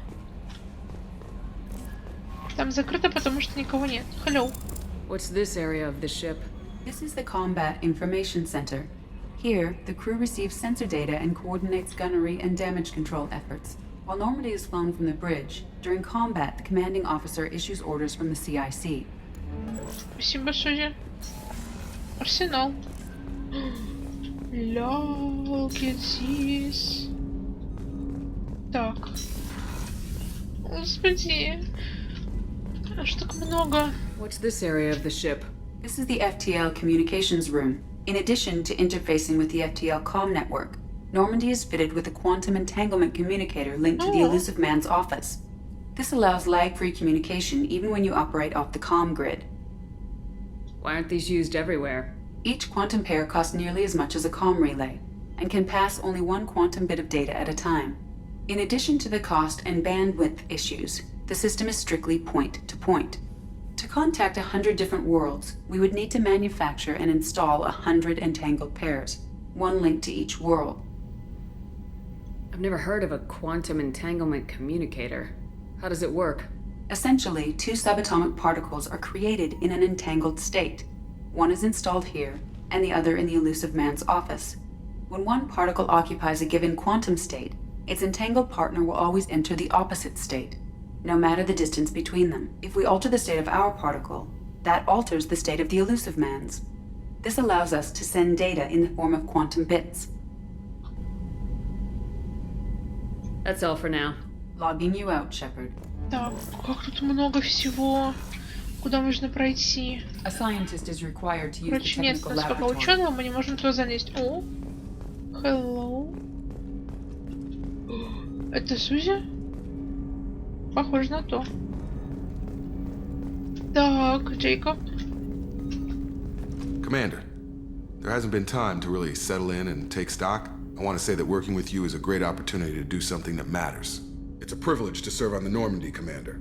Там закрыто, потому что никого нет. Hello. What's this area of the ship? This is the Combat Information Center. Here, the crew receives sensor data and coordinates gunnery and damage control efforts. While Normandy is flown from the bridge, during combat, the commanding officer issues orders from the CIC. Спасибо, Сузи. Арсенал. Look at this. Так. Господи. Аж так много. What's this area of the ship? This is the FTL communications room. In addition to interfacing with the FTL comm network, Normandy is fitted with a quantum entanglement communicator linked to the Elusive Man's office. This allows lag-free communication even when you operate off the comm grid. Why aren't these used everywhere? Each quantum pair costs nearly as much as a comm relay, and can pass only one quantum bit of data at a time. In addition to the cost and bandwidth issues, the system is strictly point-to-point. To contact 100 different worlds, we would need to manufacture and install 100 entangled pairs, one link to each world. I've never heard of a quantum entanglement communicator. How does it work? Essentially, two subatomic particles are created in an entangled state. One is installed here, and the other in the Elusive Man's office. When one particle occupies a given quantum state, its entangled partner will always enter the opposite state, no matter the distance between them. If we alter the state of our particle, that alters the state of the Elusive Man's. This allows us to send data in the form of quantum bits. That's all for now. Logging you out, Shepard. Так, как тут много всего. Куда можно пройти? A scientist is required to use the Короче, нет, technical нас пока laboratory. ученого, мы не можем туда залезть. О, hello. Это Сузи? Похоже на то. Так, Джейкоб. Commander, there hasn't been time to really settle in and take stock. I want to say that working with you is a great opportunity to do something that matters. It's a privilege to serve on the Normandy, Commander.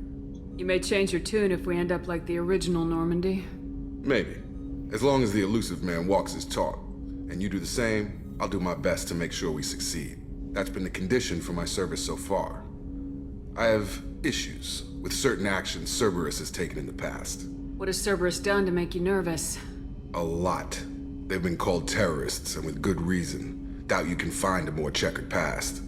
You may change your tune if we end up like the original Normandy. Maybe. As long as the elusive man walks his talk, and you do the same, I'll do my best to make sure we succeed. That's been the condition for my service so far. I have issues with certain actions Cerberus has taken in the past. What has Cerberus done to make you nervous? A lot. They've been called terrorists, and with good reason. Doubt you can find a more checkered past.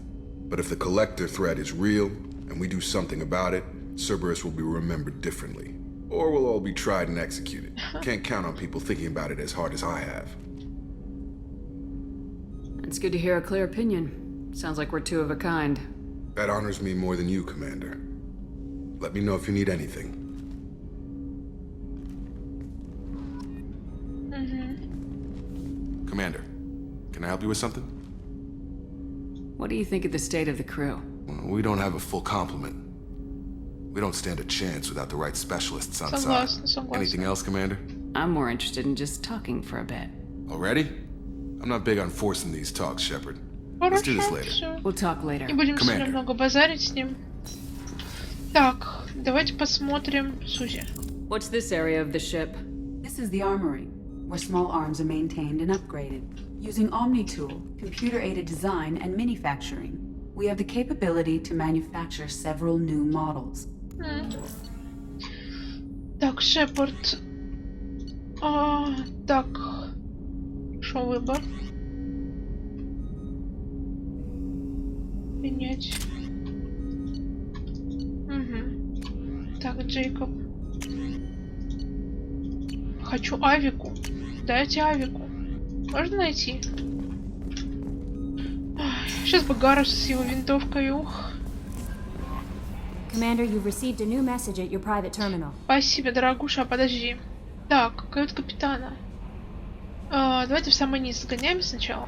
But if the Collector threat is real, and we do something about it, Cerberus will be remembered differently. Or we'll all be tried and executed. Can't count on people thinking about it as hard as I have. It's good to hear a clear opinion. Sounds like we're two of a kind. That honors me more than you, Commander. Let me know if you need anything. Commander, can I help you with something? What do you think of the state of the crew? Well, we don't have a full complement. We don't stand a chance without the right specialists on site. Согласна. Anything else, Commander? I'm more interested in just talking for a bit. Already? I'm not big on forcing these talks, Shepard. Let's do this later. Всё. We'll talk later. Не будем Commander. сильно много базарить с ним. Так, давайте посмотрим Сузи. What's this area of the ship? This is the armory, where small arms are maintained and upgraded. Using Omni-Tool, computer-aided design, and manufacturing, we have the capability to manufacture several new models. Так, Шепард. Так. Шо выбор? Принять. Так, Джейкоб. Хочу авику. Дайте авику. Можно найти? Сейчас бы Гарус с его винтовкой, ух. Commander, you've received a new message at your private terminal. Спасибо, дорогуша, подожди. Так, кают капитана. Давайте в самый низ сгоняем сначала.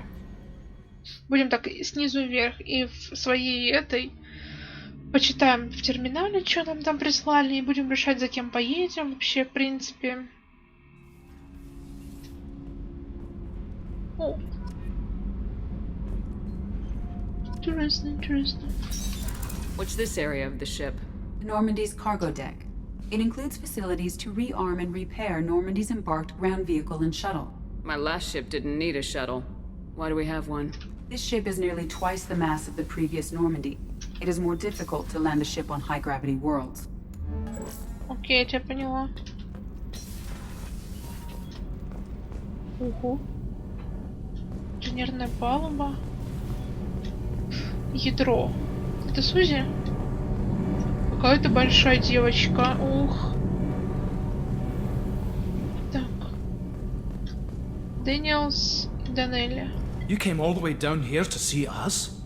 Будем так снизу вверх и в своей этой почитаем в терминале, что нам там прислали, и будем решать, за кем поедем вообще, в принципе. О. Интересно. What's this area of the ship? Normandy's cargo deck. It includes facilities to rearm and repair Normandy's embarked ground vehicle and shuttle. My last ship didn't need a shuttle. Why do we have one? This ship is nearly twice the mass of the previous Normandy. It is more difficult to land a ship on high-gravity worlds. Окей, я тебя поняла. Ого. Инженерная палуба. Ядро. Это Сузи? Какая-то большая девочка. Ух. Так. Дэниелс и Данелли. You came all the way down here to see us?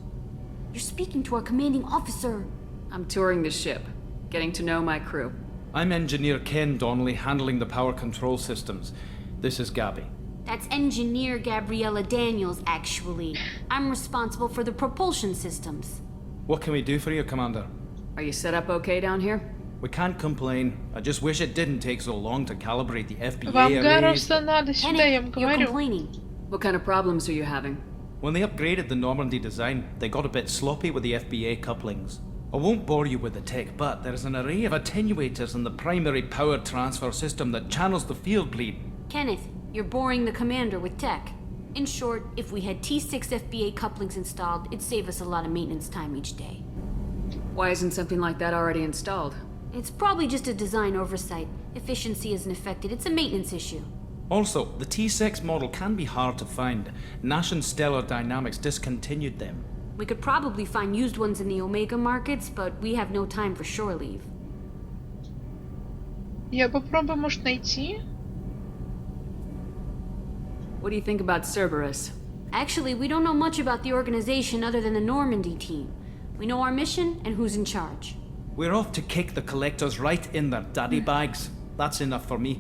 You're speaking to our commanding officer. I'm touring the ship, getting to know my crew. I'm Engineer Ken Donnelly, handling the power control systems. This is Gabby. That's Engineer Gabriella Daniels, actually. I'm responsible for the propulsion systems. What can we do for you, Commander? Are you set up okay down here? We can't complain. I just wish it didn't take so long to calibrate the FBA Вам arrays. Гаруса надо сюда, я вам You're говорю. complaining. What kind of problems are you having? When they upgraded the Normandy design, they got a bit sloppy with the FBA couplings. I won't bore you with the tech, but there's an array of attenuators in the primary power transfer system that channels the field bleed. Kenneth, you're boring the commander with tech. In short, if we had T6 FBA couplings installed, it'd save us a lot of maintenance time each day. Why isn't something like that already installed? It's probably just a design oversight. Efficiency isn't affected. It's a maintenance issue. Also, the T6 model can be hard to find. Nash and Stellar Dynamics discontinued them. We could probably find used ones in the Omega markets, but we have no time for shore leave. Я попробую, может, найти. What do you think about Cerberus? Actually, we don't know much about the organization other than the Normandy team. We know our mission and who's in charge. We're off to kick the collectors right in their daddy bags. That's enough for me.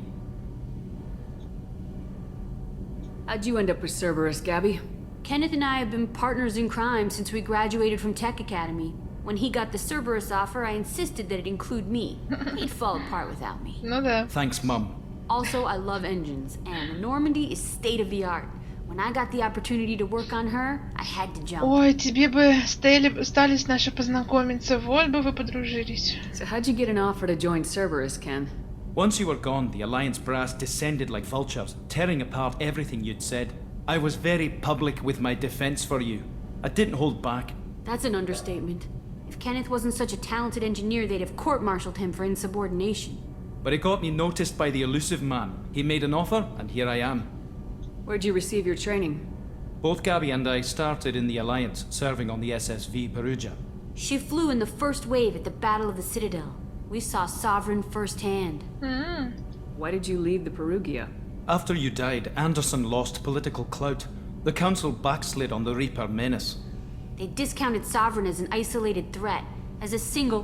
How'd you end up with Cerberus, Gabby? Kenneth and I have been partners in crime since we graduated from Tech Academy. When he got the Cerberus offer, I insisted that it include me. He'd fall apart without me. Ну да. Thanks, Mum. Also, I love engines, and Normandy is state-of-the-art. When I got the opportunity to work on her, I had to jump. Ой, тебе бы стались наши познакомиться, вот бы вы подружились. So how'd you get an offer to join Cerberus, Ken? Once you were gone, the Alliance brass descended like vultures, tearing apart everything you'd said. I was very public with my defense for you. I didn't hold back. That's an understatement. If Kenneth wasn't such a talented engineer, they'd have court-martialed him for insubordination. But it got me noticed by the elusive man. He made an offer, and here I am. Where'd you receive your training? Both Gabby and I started in the Alliance, serving on the SSV Perugia. She flew in the first wave at the Battle of the Citadel. We saw Sovereign firsthand. Why did you leave the Perugia? After you died, Anderson lost political clout. The Council backslid on the Reaper menace. They discounted Sovereign as an isolated threat, as a single...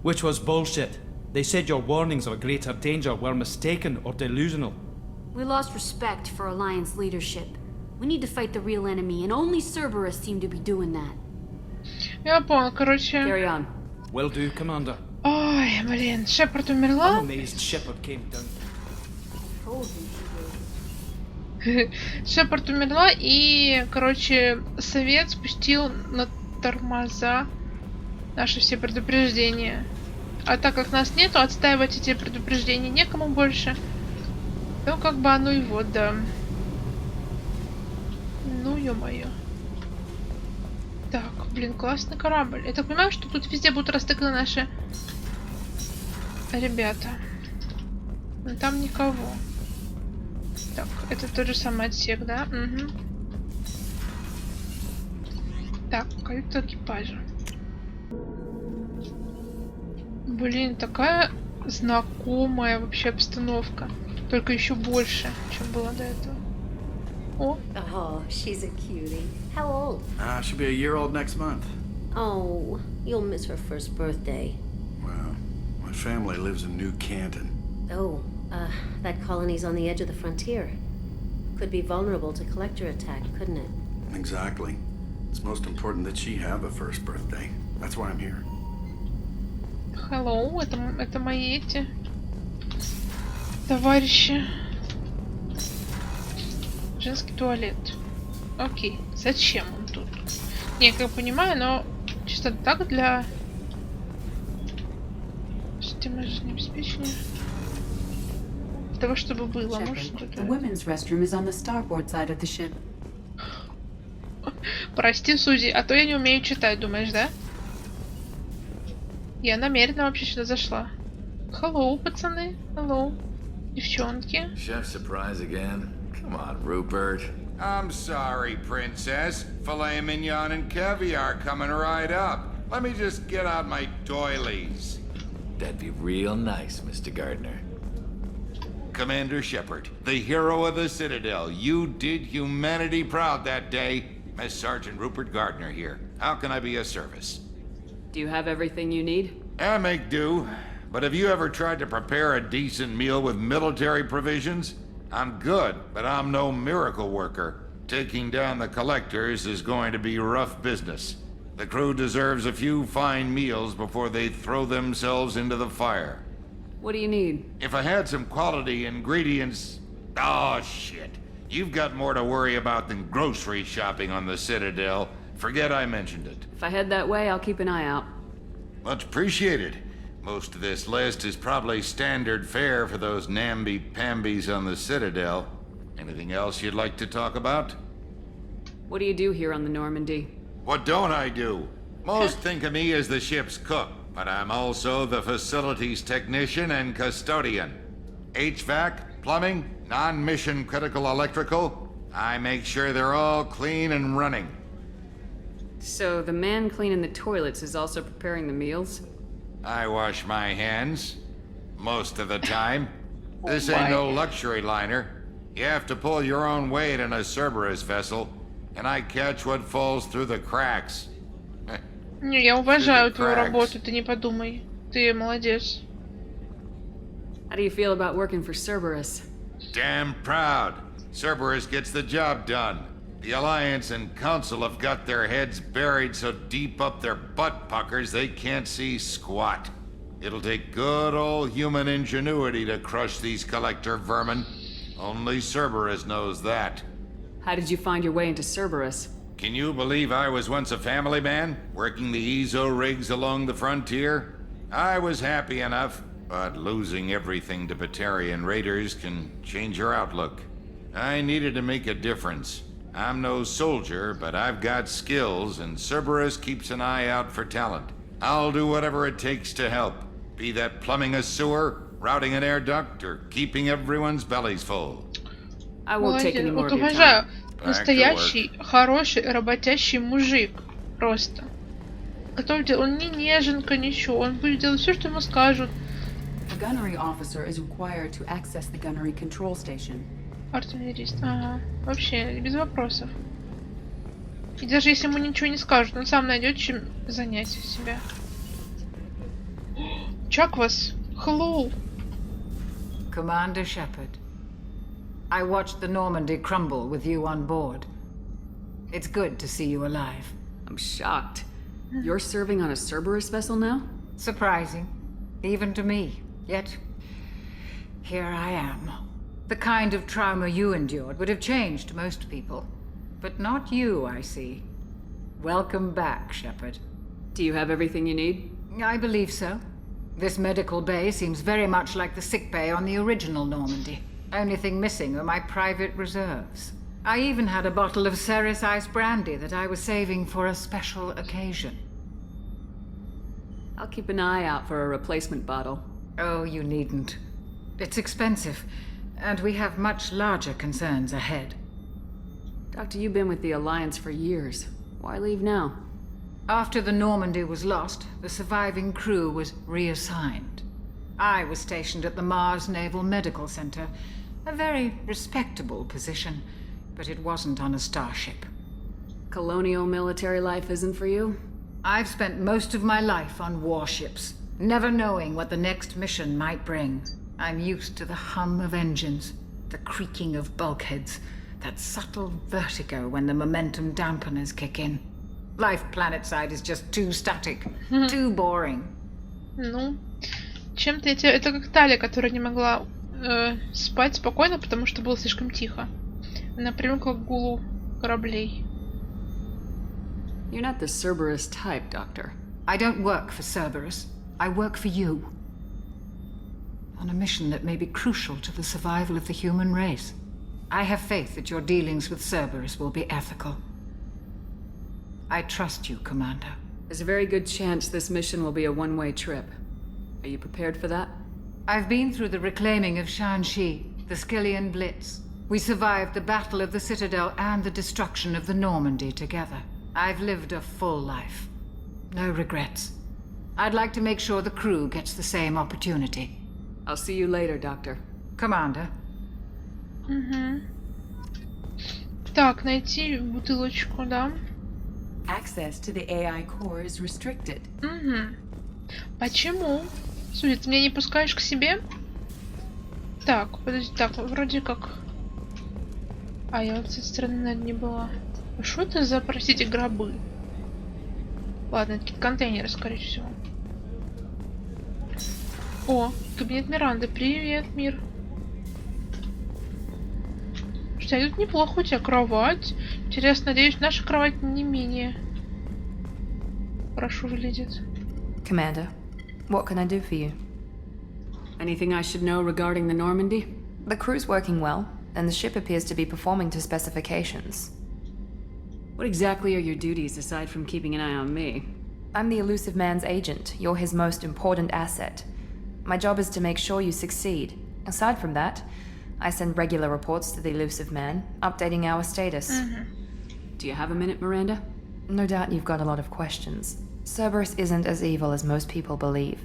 Which was bullshit. They said your warnings of a greater danger were mistaken or delusional. We lost respect for Alliance leadership. We need to fight the real enemy, and only Cerberus seemed to be doing that. Я понял, короче. Carry on. Will do, Commander. Ой, блин, Шепард умерла? I'm amazed Shepard came down. Шепард умерла, и, короче, Совет спустил на тормоза наши все предупреждения. А так как нас нету, отстаивать эти предупреждения некому больше. Ну, как бы оно и вот, да. Ну, ё-моё. Так, блин, классный корабль. Я так понимаю, что тут везде будут растыканы наши ребята. Но там никого. Так, это тот же самый отсек, да? Угу. Так, каюта экипажа. Блин, такая знакомая вообще обстановка. Только еще больше, чем было до этого. О. Oh, she's a cutie. How old? She'll be a year old next month. Oh, you'll miss her first birthday. Well, my family lives in New Canton. Oh, that colony's on the edge of the frontier. Could be vulnerable to collector attack, couldn't it? Exactly. It's most important that she have a first birthday. That's why I'm here. Hello, это мои эти товарищи. Женский туалет. Окей, зачем он тут? Не, я как понимаю, но чисто так для системы жизнеобеспечения. Для того, чтобы было, может что-то. Прости, Сузи, а то я не умею читать, думаешь, да? Я намеренно вообще сюда зашла. Hello, пацаны. Hello. Девчонки. Chef surprise again? Come on, Rupert. I'm sorry, Princess. Filet mignon and caviar coming right up. Let me just get out my doilies. That'd be real nice, Mr. Gardner. Commander Shepard, the hero of the Citadel. You did humanity proud that day. Miss Sergeant Rupert Gardner here. How can I be of service? Do you have everything you need? I make do. But have you ever tried to prepare a decent meal with military provisions? I'm good, but I'm no miracle worker. Taking down the collectors is going to be rough business. The crew deserves a few fine meals before they throw themselves into the fire. What do you need? If I had some quality ingredients... Oh, shit. You've got more to worry about than grocery shopping on the Citadel. Forget I mentioned it. If I head that way, I'll keep an eye out. Much appreciated. Most of this list is probably standard fare for those namby-pambies on the Citadel. Anything else you'd like to talk about? What do you do here on the Normandy? What don't I do? Most think of me as the ship's cook, but I'm also the facilities technician and custodian. HVAC, plumbing, non-mission critical electrical. I make sure they're all clean and running. So the man cleaning the toilets is also preparing the meals? I wash my hands. Most of the time. This ain't no luxury liner. You have to pull your own weight in a Cerberus vessel, and I catch what falls through the cracks. Не, я уважаю твою работу, ты не подумай. Ты молодец. How do you feel about working for Cerberus? Damn proud. Cerberus gets the job done. The Alliance and Council have got their heads buried so deep up their butt puckers they can't see squat. It'll take good old human ingenuity to crush these collector vermin. Only Cerberus knows that. How did you find your way into Cerberus? Can you believe I was once a family man, working the EZO rigs along the frontier? I was happy enough, but losing everything to Batarian raiders can change your outlook. I needed to make a difference. I'm no soldier, but I've got skills, and Cerberus keeps an eye out for talent. I'll do whatever it takes to help, be that plumbing a sewer, routing an air duct, or keeping everyone's bellies full. I won't take any more Вот of your уважаю. time. Настоящий, хороший, работящий мужик. Просто. Который он не неженка, ничего. Он будет делать все, что ему скажут. The gunnery officer is required to access the gunnery control station. Артиллерист. Ага. Вообще, без вопросов. И даже если ему ничего не скажут, он сам найдет чем занять себя. Чаквас. Hello. Commander Shepard. I watched the Normandy crumble with you on board. It's good to see you alive. I'm shocked. You're serving on a Cerberus vessel now? Surprising. Even to me. Yet, here I am. The kind of trauma you endured would have changed most people. But not you, I see. Welcome back, Shepard. Do you have everything you need? I believe so. This medical bay seems very much like the sick bay on the original Normandy. Only thing missing are my private reserves. I even had a bottle of Ceres Ice brandy that I was saving for a special occasion. I'll keep an eye out for a replacement bottle. Oh, you needn't. It's expensive, and we have much larger concerns ahead. Doctor, you've been with the Alliance for years. Why leave now? After the Normandy was lost, the surviving crew was reassigned. I was stationed at the Mars Naval Medical Center, a very respectable position, but it wasn't on a starship. Colonial military life isn't for you? I've spent most of my life on warships, never knowing what the next mission might bring. I'm used to the hum of engines, the creaking of bulkheads, that subtle vertigo when the momentum dampeners kick in. Life planetside is just too static, too boring. Ну, чем-то это как Таля, которая не могла спать спокойно, потому что было слишком тихо. Она привыкла к гулу кораблей. You're not the Cerberus type, Doctor. I don't work for Cerberus. I work for you. On a mission that may be crucial to the survival of the human race. I have faith that your dealings with Cerberus will be ethical. I trust you, Commander. There's a very good chance this mission will be a one-way trip. Are you prepared for that? I've been through the reclaiming of Shanxi, the Skillian Blitz. We survived the Battle of the Citadel and the destruction of the Normandy together. I've lived a full life. No regrets. I'd like to make sure the crew gets the same opportunity. I'll see you later, Doctor. Commander. Угу. Так, найти бутылочку, да? Access to the AI core is restricted. Угу. Почему? Судя, ты меня не пускаешь к себе? Так, подожди, так, вроде как... А, я вот с этой стороны, наверное, не была. Что это за, простите, гробы? Ладно, это какие-то контейнеры, скорее всего. О, кабинет Миранды. Привет, мир. Что, тут неплохо, у тебя кровать. Интересно, надеюсь, наша кровать не менее хорошо выглядит. Commander, what can I do for you? Anything I should know regarding the Normandy? The crew's working well, and the ship appears to be performing to specifications. What exactly are your duties aside from keeping an eye on me? I'm the elusive man's agent. You're his most important asset. My job is to make sure you succeed. Aside from that, I send regular reports to the elusive man, updating our status. Do you have a minute, Miranda? No doubt you've got a lot of questions. Cerberus isn't as evil as most people believe.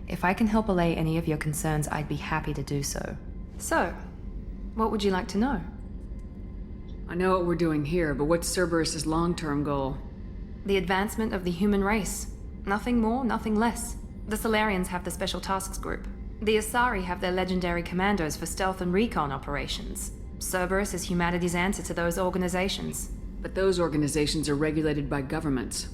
If I can help allay any of your concerns, I'd be happy to do so. So, what would you like to know? I know what we're doing here, but what's Cerberus's long-term goal? The advancement of the human race. Nothing more, nothing less. The Solarians have the Special Tasks Group. The Asari have their legendary commandos for stealth and recon operations. Cerberus is humanity's answer to those organizations. But those organizations are regulated by governments.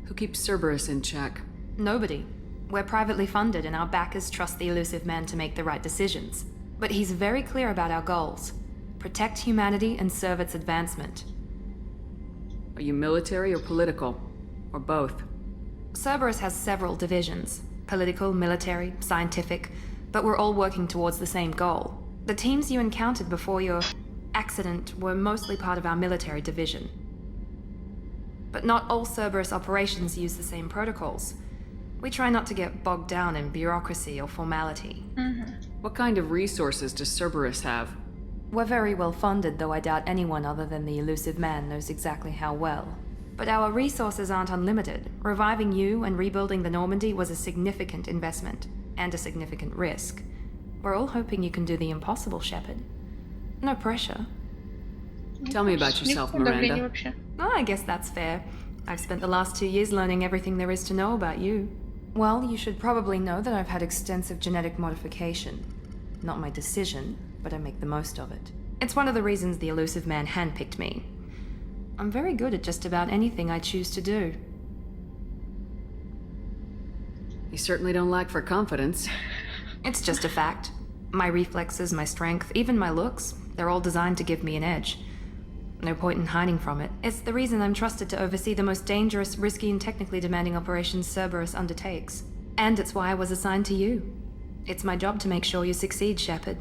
Who keeps Cerberus in check? Nobody. We're privately funded and our backers trust the elusive man to make the right decisions. But he's very clear about our goals. Protect humanity and serve its advancement. Are you military or political? Or both? Cerberus has several divisions. Political, military, scientific, but we're all working towards the same goal. The teams you encountered before your accident were mostly part of our military division. But not all Cerberus operations use the same protocols. We try not to get bogged down in bureaucracy or formality. What kind of resources does Cerberus have? We're very well funded, though I doubt anyone other than the elusive man knows exactly how well. But our resources aren't unlimited. Reviving you and rebuilding the Normandy was a significant investment, and a significant risk. We're all hoping you can do the impossible, Shepard. No pressure. Tell me about yourself, Miranda. Oh, I guess that's fair. I've spent the last 2 years learning everything there is to know about you. Well, you should probably know that I've had extensive genetic modification. Not my decision, but I make the most of it. It's one of the reasons the elusive man handpicked me. I'm very good at just about anything I choose to do. You certainly don't lack for confidence. It's just a fact. My reflexes, my strength, even my looks, they're all designed to give me an edge. No point in hiding from it. It's the reason I'm trusted to oversee the most dangerous, risky, and technically demanding operations Cerberus undertakes. And it's why I was assigned to you. It's my job to make sure you succeed, Shepard.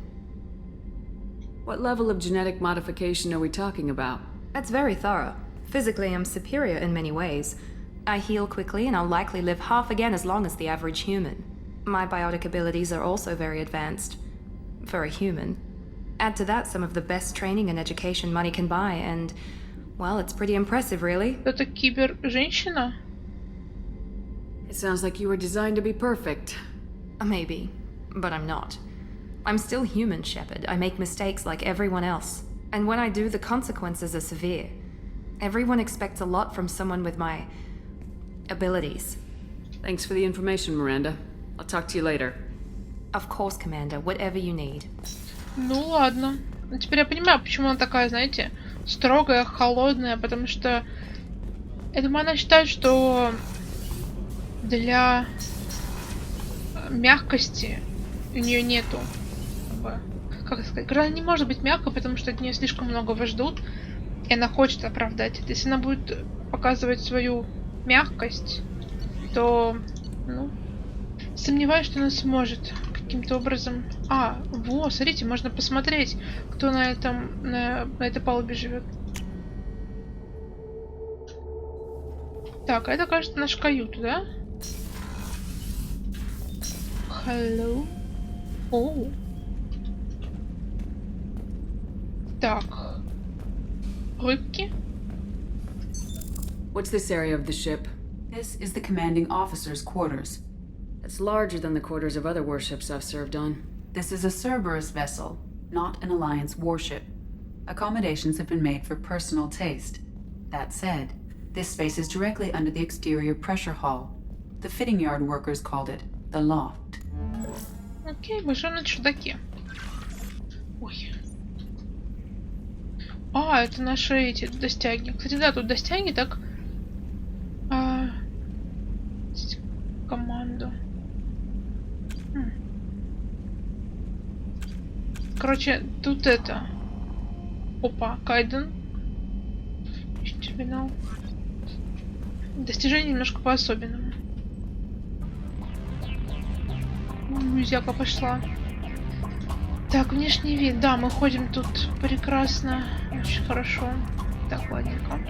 What level of genetic modification are we talking about? That's very thorough. Physically, I'm superior in many ways. I heal quickly, and I'll likely live half again as long as the average human. My biotic abilities are also very advanced. For a human. Add to that some of the best training and education money can buy, and, well, it's pretty impressive, really. Это кибер-женщина? It sounds like you were designed to be perfect. Maybe, but I'm not. I'm still human, Shepard. I make mistakes like everyone else. And when I do, the consequences are severe. Everyone expects a lot from someone with my abilities. Thanks for the information, Miranda. I'll talk to you later. Of course, Commander. Whatever you need. Ну ладно. Ну, теперь я понимаю, почему она такая, знаете, строгая, холодная, потому что я думаю, она считает, что для мягкости у нее нету, как сказать, она не может быть мягкой, потому что от нее слишком многого ждут, и она хочет оправдать это. Если она будет показывать свою мягкость, то, ну, сомневаюсь, что она сможет каким-то образом... А, вот, смотрите, можно посмотреть, кто на этой палубе живет. Так, а это, кажется, наша каюта, да? Hello. Оу. Так. Рыбки. What's this area of the ship? This is the commanding officer's quarters. It's larger than the quarters of other warships I've served on. This is a Cerberus vessel, not an Alliance warship. Accommodations have been made for personal taste. That said, this space is directly under the exterior pressure hull. The fitting yard workers called it the loft. Окей, мы живем на чердаке. Ой. А, это наши эти достяги. Кстати, да, тут достяги так... Команду. Короче, тут это... Опа, Кайден. Терминал. Достижение немножко по-особенному. Музяка пошла. Так, внешний вид. Да, мы ходим тут прекрасно. Очень хорошо. Так, ладненько.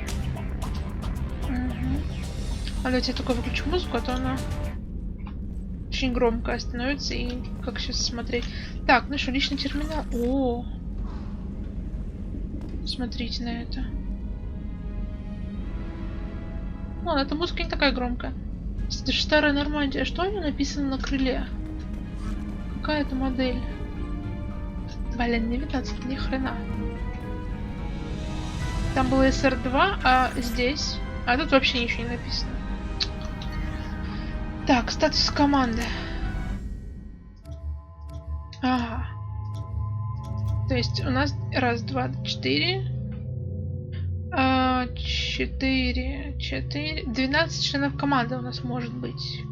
Угу. А давайте я только выключу музыку, а то она очень громкая становится. И как сейчас смотреть. Так, ну что, личный терминал. О, смотрите на это. Ладно, эта музыка не такая громкая. Это же старая Нормандия. Что у нее написано на крыле? Какая это модель? Блин, не видно отсюда ни хрена. Там было СР-2, а здесь... А тут вообще ничего не написано. Так, статус команды. Ага. То есть у нас раз, два, 4. 12 членов команды у нас может быть.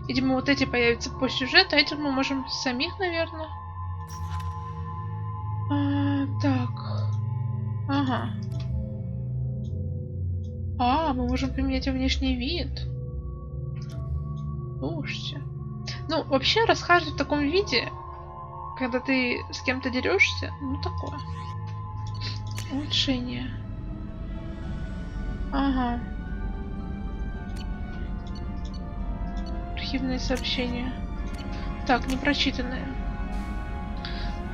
Видимо, вот эти появятся по сюжету, а этих мы можем самих, наверное. Так. Ага. Мы можем поменять внешний вид. Слушайте. Ну, вообще, расхаживать в таком виде, когда ты с кем-то дерешься, ну, такое. Улучшение. Ага. Архивные сообщения. Так, непрочитанные.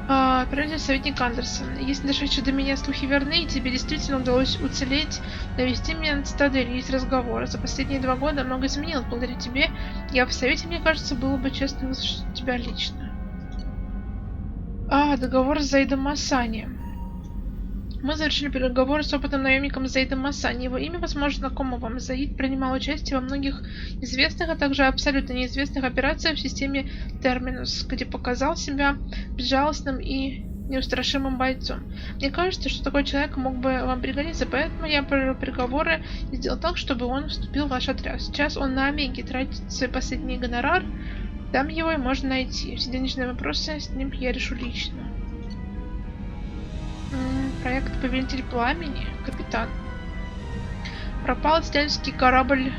Правильный советник Андерсон. Если дошедшие до меня слухи верны, и тебе действительно удалось уцелеть, навести меня на Цитадель, есть разговор. За последние 2 года много изменилось благодаря тебе. Я в совете, мне кажется, было бы честно выслушать тебя лично. Договор с Заидом Масани. Мы завершили переговоры с опытным наемником Заидом Масани. Его имя, возможно, знакомо вам. Заид принимал участие во многих известных, а также абсолютно неизвестных операциях в системе Терминус, где показал себя безжалостным и неустрашимым бойцом. Мне кажется, что такой человек мог бы вам пригодиться, поэтому я провел переговоры и сделал так, чтобы он вступил в ваш отряд. Сейчас он на Омеге тратит свой последний гонорар. Там его и можно найти. Все денежные вопросы с ним я решу лично. Проект Повелитель Пламени. Капитан. Пропал исследовательский корабль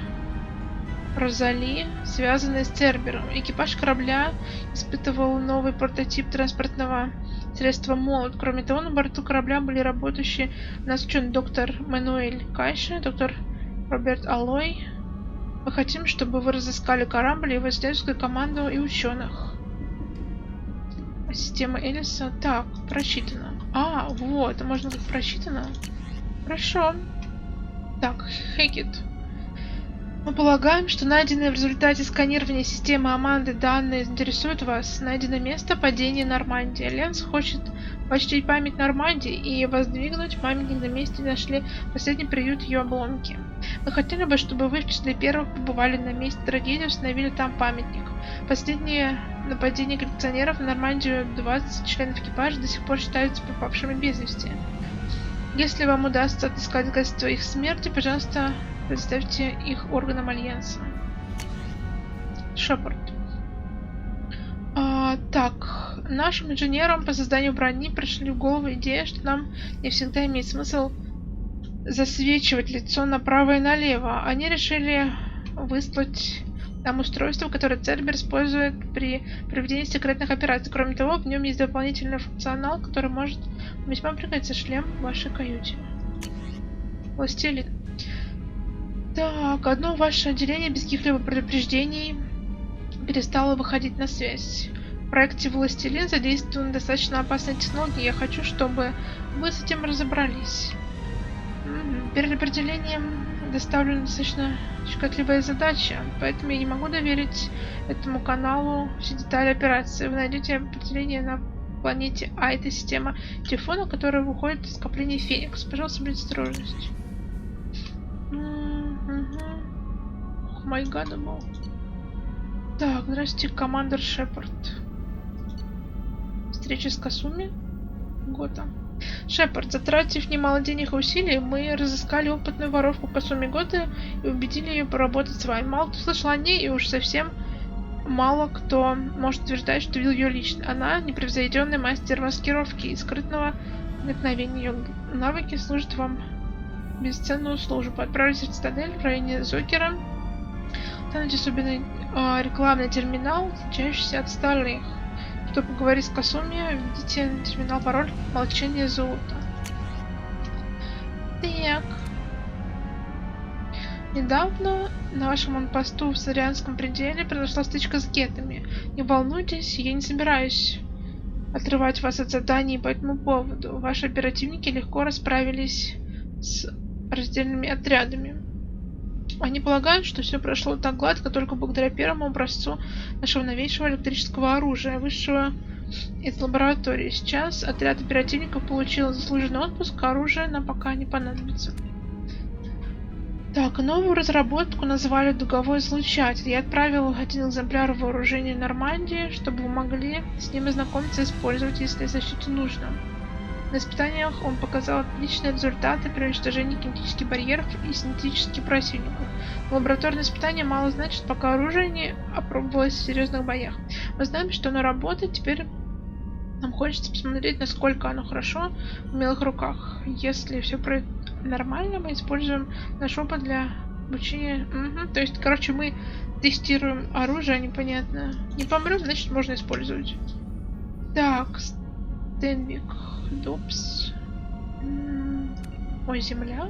Розали, связанный с Цербером. Экипаж корабля испытывал новый прототип транспортного средства «Молот». Кроме того, на борту корабля были работающие наш ученый доктор Мануэль Кайша, доктор Роберт Аллой. Мы хотим, чтобы вы разыскали корабль, его исследовательскую команду и ученых. Система Элиса. Так, прочитано. Вот, можно как прочитано. Хорошо. Так, Хекет. Мы полагаем, что найденные в результате сканирования системы Аманды данные интересуют вас. Найдено место падения Нормандии. Альянс хочет почтить память Нормандии и воздвигнуть памятник на месте, где нашли последний приют ее обломки. Мы хотели бы, чтобы вы в числе первых побывали на месте трагедии и установили там памятник. Последнее нападение коллекционеров на Нормандию, 20 членов экипажа до сих пор считаются пропавшими без вести. Если вам удастся отыскать доказательства их смерти, пожалуйста, представьте их органам Альянса. Шепард. Так, нашим инженерам по созданию брони пришли в голову идея, что нам не всегда имеет смысл засвечивать лицо направо и налево. Они решили выслать нам устройство, которое Цербер использует при проведении секретных операций. Кроме того, в нем есть дополнительный функционал, который может весьма пригодиться шлем в вашей каюте. Властелин. Так, одно ваше отделение без каких-либо предупреждений перестало выходить на связь. В проекте Властелин задействованы достаточно опасные технологии. Я хочу, чтобы вы с этим разобрались. Перед определением доставлена достаточно щекотливая задача, поэтому я не могу доверить этому каналу все детали операции. Вы найдете определение на планете это система телефона, которая выходит из скопления Феникс. Пожалуйста, будьте осторожность. Май гад был. Так, здравствуйте, командер Шепард. Встреча с Касуми? Года. Шепард, затратив немало денег и усилий, мы разыскали опытную воровку Касуми Годы и убедили ее поработать с вами. Мало кто слышал о ней, и уж совсем мало кто может утверждать, что видел ее лично. Она непревзойденный мастер маскировки и скрытного проникновения. Ее навыки служат вам бесценную службу. Отправляйтесь в Цитадель в районе Зокера. Там найдете особенный рекламный терминал, отличающийся от остальных. Чтобы поговорить с Касуми, введите на терминал пароль «Молчание золота». Так. Недавно на вашем онпосту в Сорианском пределе произошла стычка с гетами. Не волнуйтесь, я не собираюсь отрывать вас от заданий по этому поводу. Ваши оперативники легко расправились с раздельными отрядами. Они полагают, что все прошло так гладко только благодаря первому образцу нашего новейшего электрического оружия, высшего из лаборатории. Сейчас отряд оперативников получил заслуженный отпуск, а оружие нам пока не понадобится. Так, новую разработку назвали дуговой излучатель. Я отправил один экземпляр вооружения Нормандии, чтобы вы могли с ним ознакомиться и использовать, если сочтете нужным. На испытаниях он показал отличные результаты при уничтожении кинетических барьеров и синтетических противников. Лабораторные испытания мало значат, пока оружие не опробовалось в серьезных боях. Мы знаем, что оно работает, теперь Нам хочется посмотреть, насколько оно хорошо в умелых руках. Если все пройдет нормально, мы используем наш опыт для обучения. То есть, короче, мы тестируем оружие, непонятно. Не помрем, значит, можно использовать. Так, Стенвик, Дупс. Ой, земля.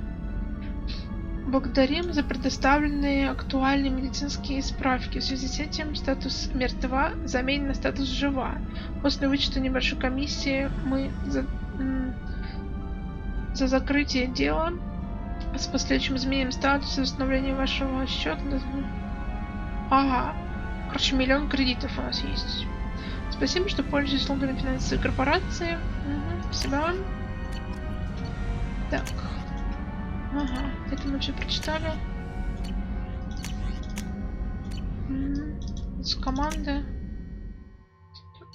Благодарим за предоставленные актуальные медицинские справки. В связи с этим статус мертва заменен на статус жива. После вычета небольшой комиссии мы за закрытие дела с последующим изменением статуса и восстановлением вашего счета. Ага. Короче, 1 000 000 кредитов у нас есть. Спасибо, что пользуетесь услугами финансовой корпорации. Спасибо вам. Так. Ага, это мы все прочитали. С команды.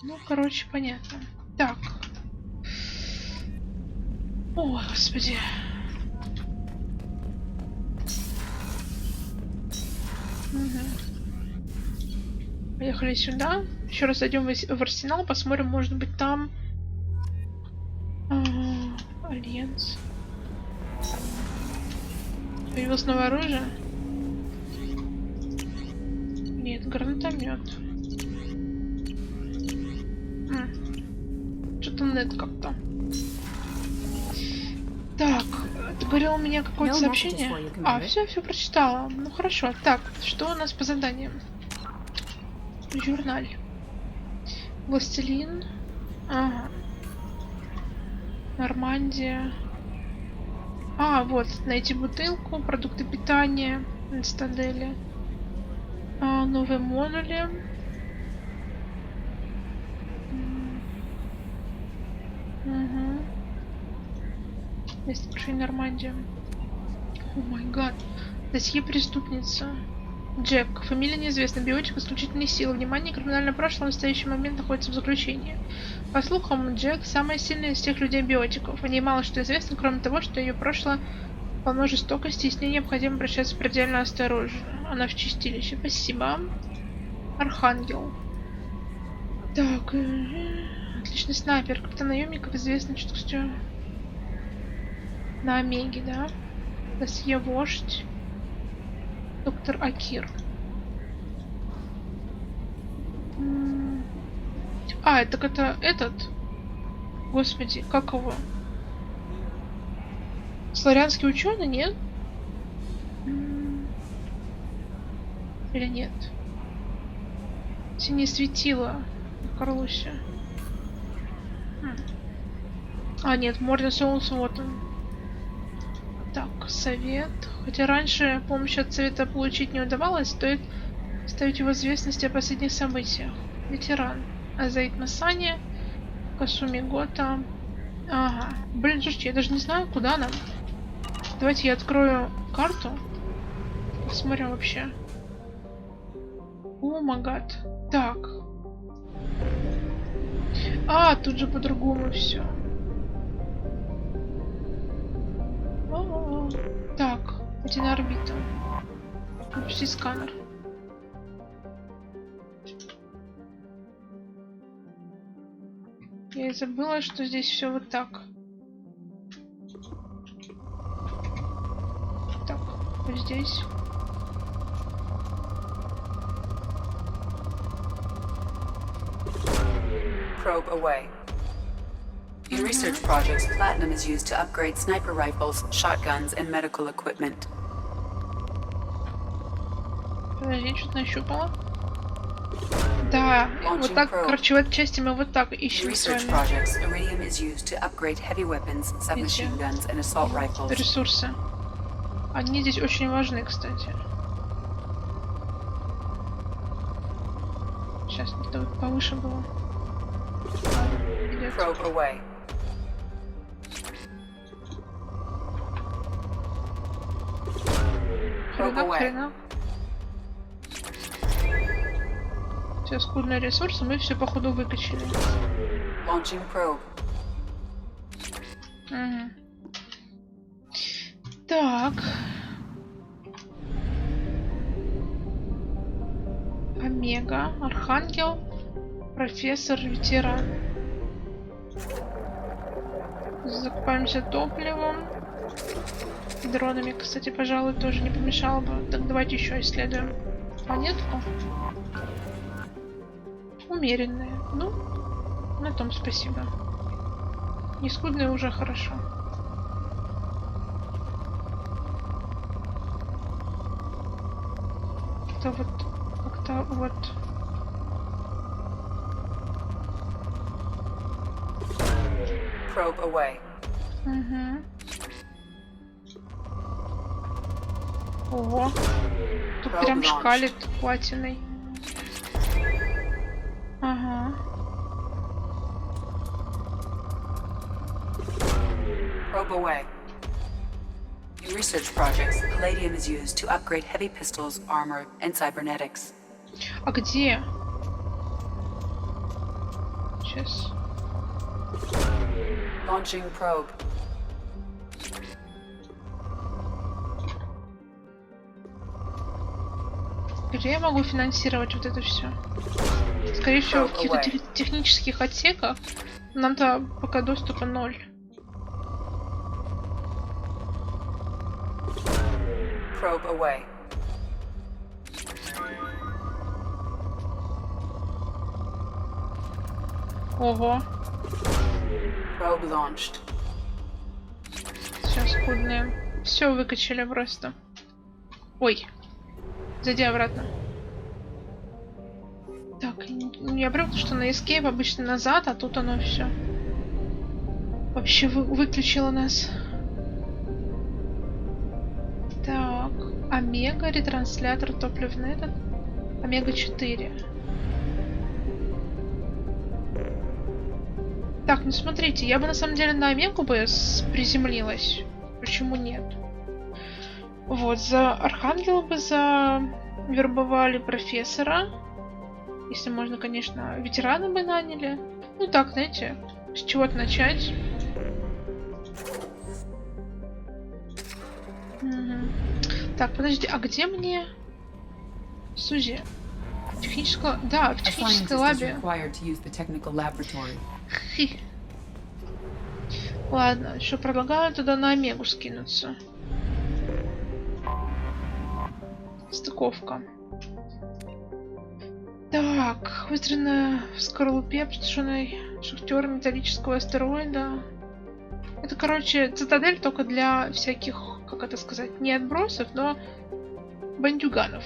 Ну, короче, понятно. Так. О, господи. Поехали сюда. Еще раз зайдем в арсенал, посмотрим, может быть, там Альянс. Появилось новое оружие? Нет, гранатомет. Что-то нет как-то. Так, ты говорил у меня какое-то сообщение? А, все прочитала. Ну хорошо. Так, что у нас по заданиям? Журналь. Властелин. Ага. Нормандия. А, вот, найти бутылку, продукты питания на Цитадели. Новые модули. Есть украшение Нормандии. О май гад. Досье преступница. Джек. Фамилия неизвестна. Биотик исключительной силы. Внимание, криминальное прошлое в настоящий момент находится в заключении. По слухам, Джек самая сильная из всех людей-биотиков. О ней мало что известно, кроме того, что ее прошлое полно жестокости, и с ней необходимо обращаться предельно осторожно. Она в чистилище. Спасибо. Архангел. Так. Отличный снайпер. Как-то наемников известно, что все на Омеге, да? Досье вождь. Доктор Акир. А, это этот. Господи, как его? Славянский ученый, нет? Или нет? Синее светило в Карлусе. А, нет, Морден Соулс, вот он. Так, совет. Хотя раньше помощь от совета получить не удавалось, стоит ставить его в известность о последних событиях. Ветеран. Азаид Масани. Касуми Гота. Ага. Блин, слушайте, я даже не знаю, куда нам. Давайте я открою карту. Посмотрим вообще. О, магад. Так. А, тут же по-другому все. Так, один орбита. Запусти сканер. Я и забыла, что здесь все вот так. Так, вот здесь. Probe away. In research projects, platinum is used to upgrade sniper rifles, shotguns, and medical equipment. Подожди, что-то нащупала. Да, вот так, короче, в этой части мы вот так ищем с вами. Ресурсы. Они здесь очень важны, кстати. Сейчас, это вот повыше было. Хрена. Все скудные ресурсы, мы все походу выкачали. Так. Омега, Архангел, профессор, ветеран. Закупаемся топливом. Дронами, кстати, пожалуй, тоже не помешало бы. Так, давайте еще исследуем планетку. Умеренная. Ну, на том спасибо. Не скудная уже хорошо. Как-то вот. Probe away. Угу. Ого. Тут прям шкалит платиной. Ага. Probe away. In research projects, palladium is used to upgrade heavy pistols, armor, and cybernetics. А где? Сейчас. Launching probe. Где я могу финансировать вот это все? Скорее всего, в каких-то технических отсеках. Нам-то пока доступа 0. Probe away. Ого. Probe launched. Все скудные. Все выкачали просто. Ой. Зайди обратно. Так, я привыкла, что на Escape обычно назад, а тут оно все вообще выключило нас. Так, Омега, ретранслятор топливный этот. Омега 4. Так, ну смотрите, я бы на самом деле на Омегу бы приземлилась. Почему нет? Вот, за Архангела бы завербовали профессора. Если можно, конечно, ветерана бы наняли. Ну так, знаете, с чего-то начать. Угу. Так, подожди, а где мне Сузи? Технического... Да, в технической лабе. Ладно, еще предлагаю туда на Омегу скинуться. Стыковка. Так, выстроена в скорлупе, обсташенной шахтером металлического астероида. Это, короче, цитадель только для всяких, как это сказать, не отбросов, но бандюганов.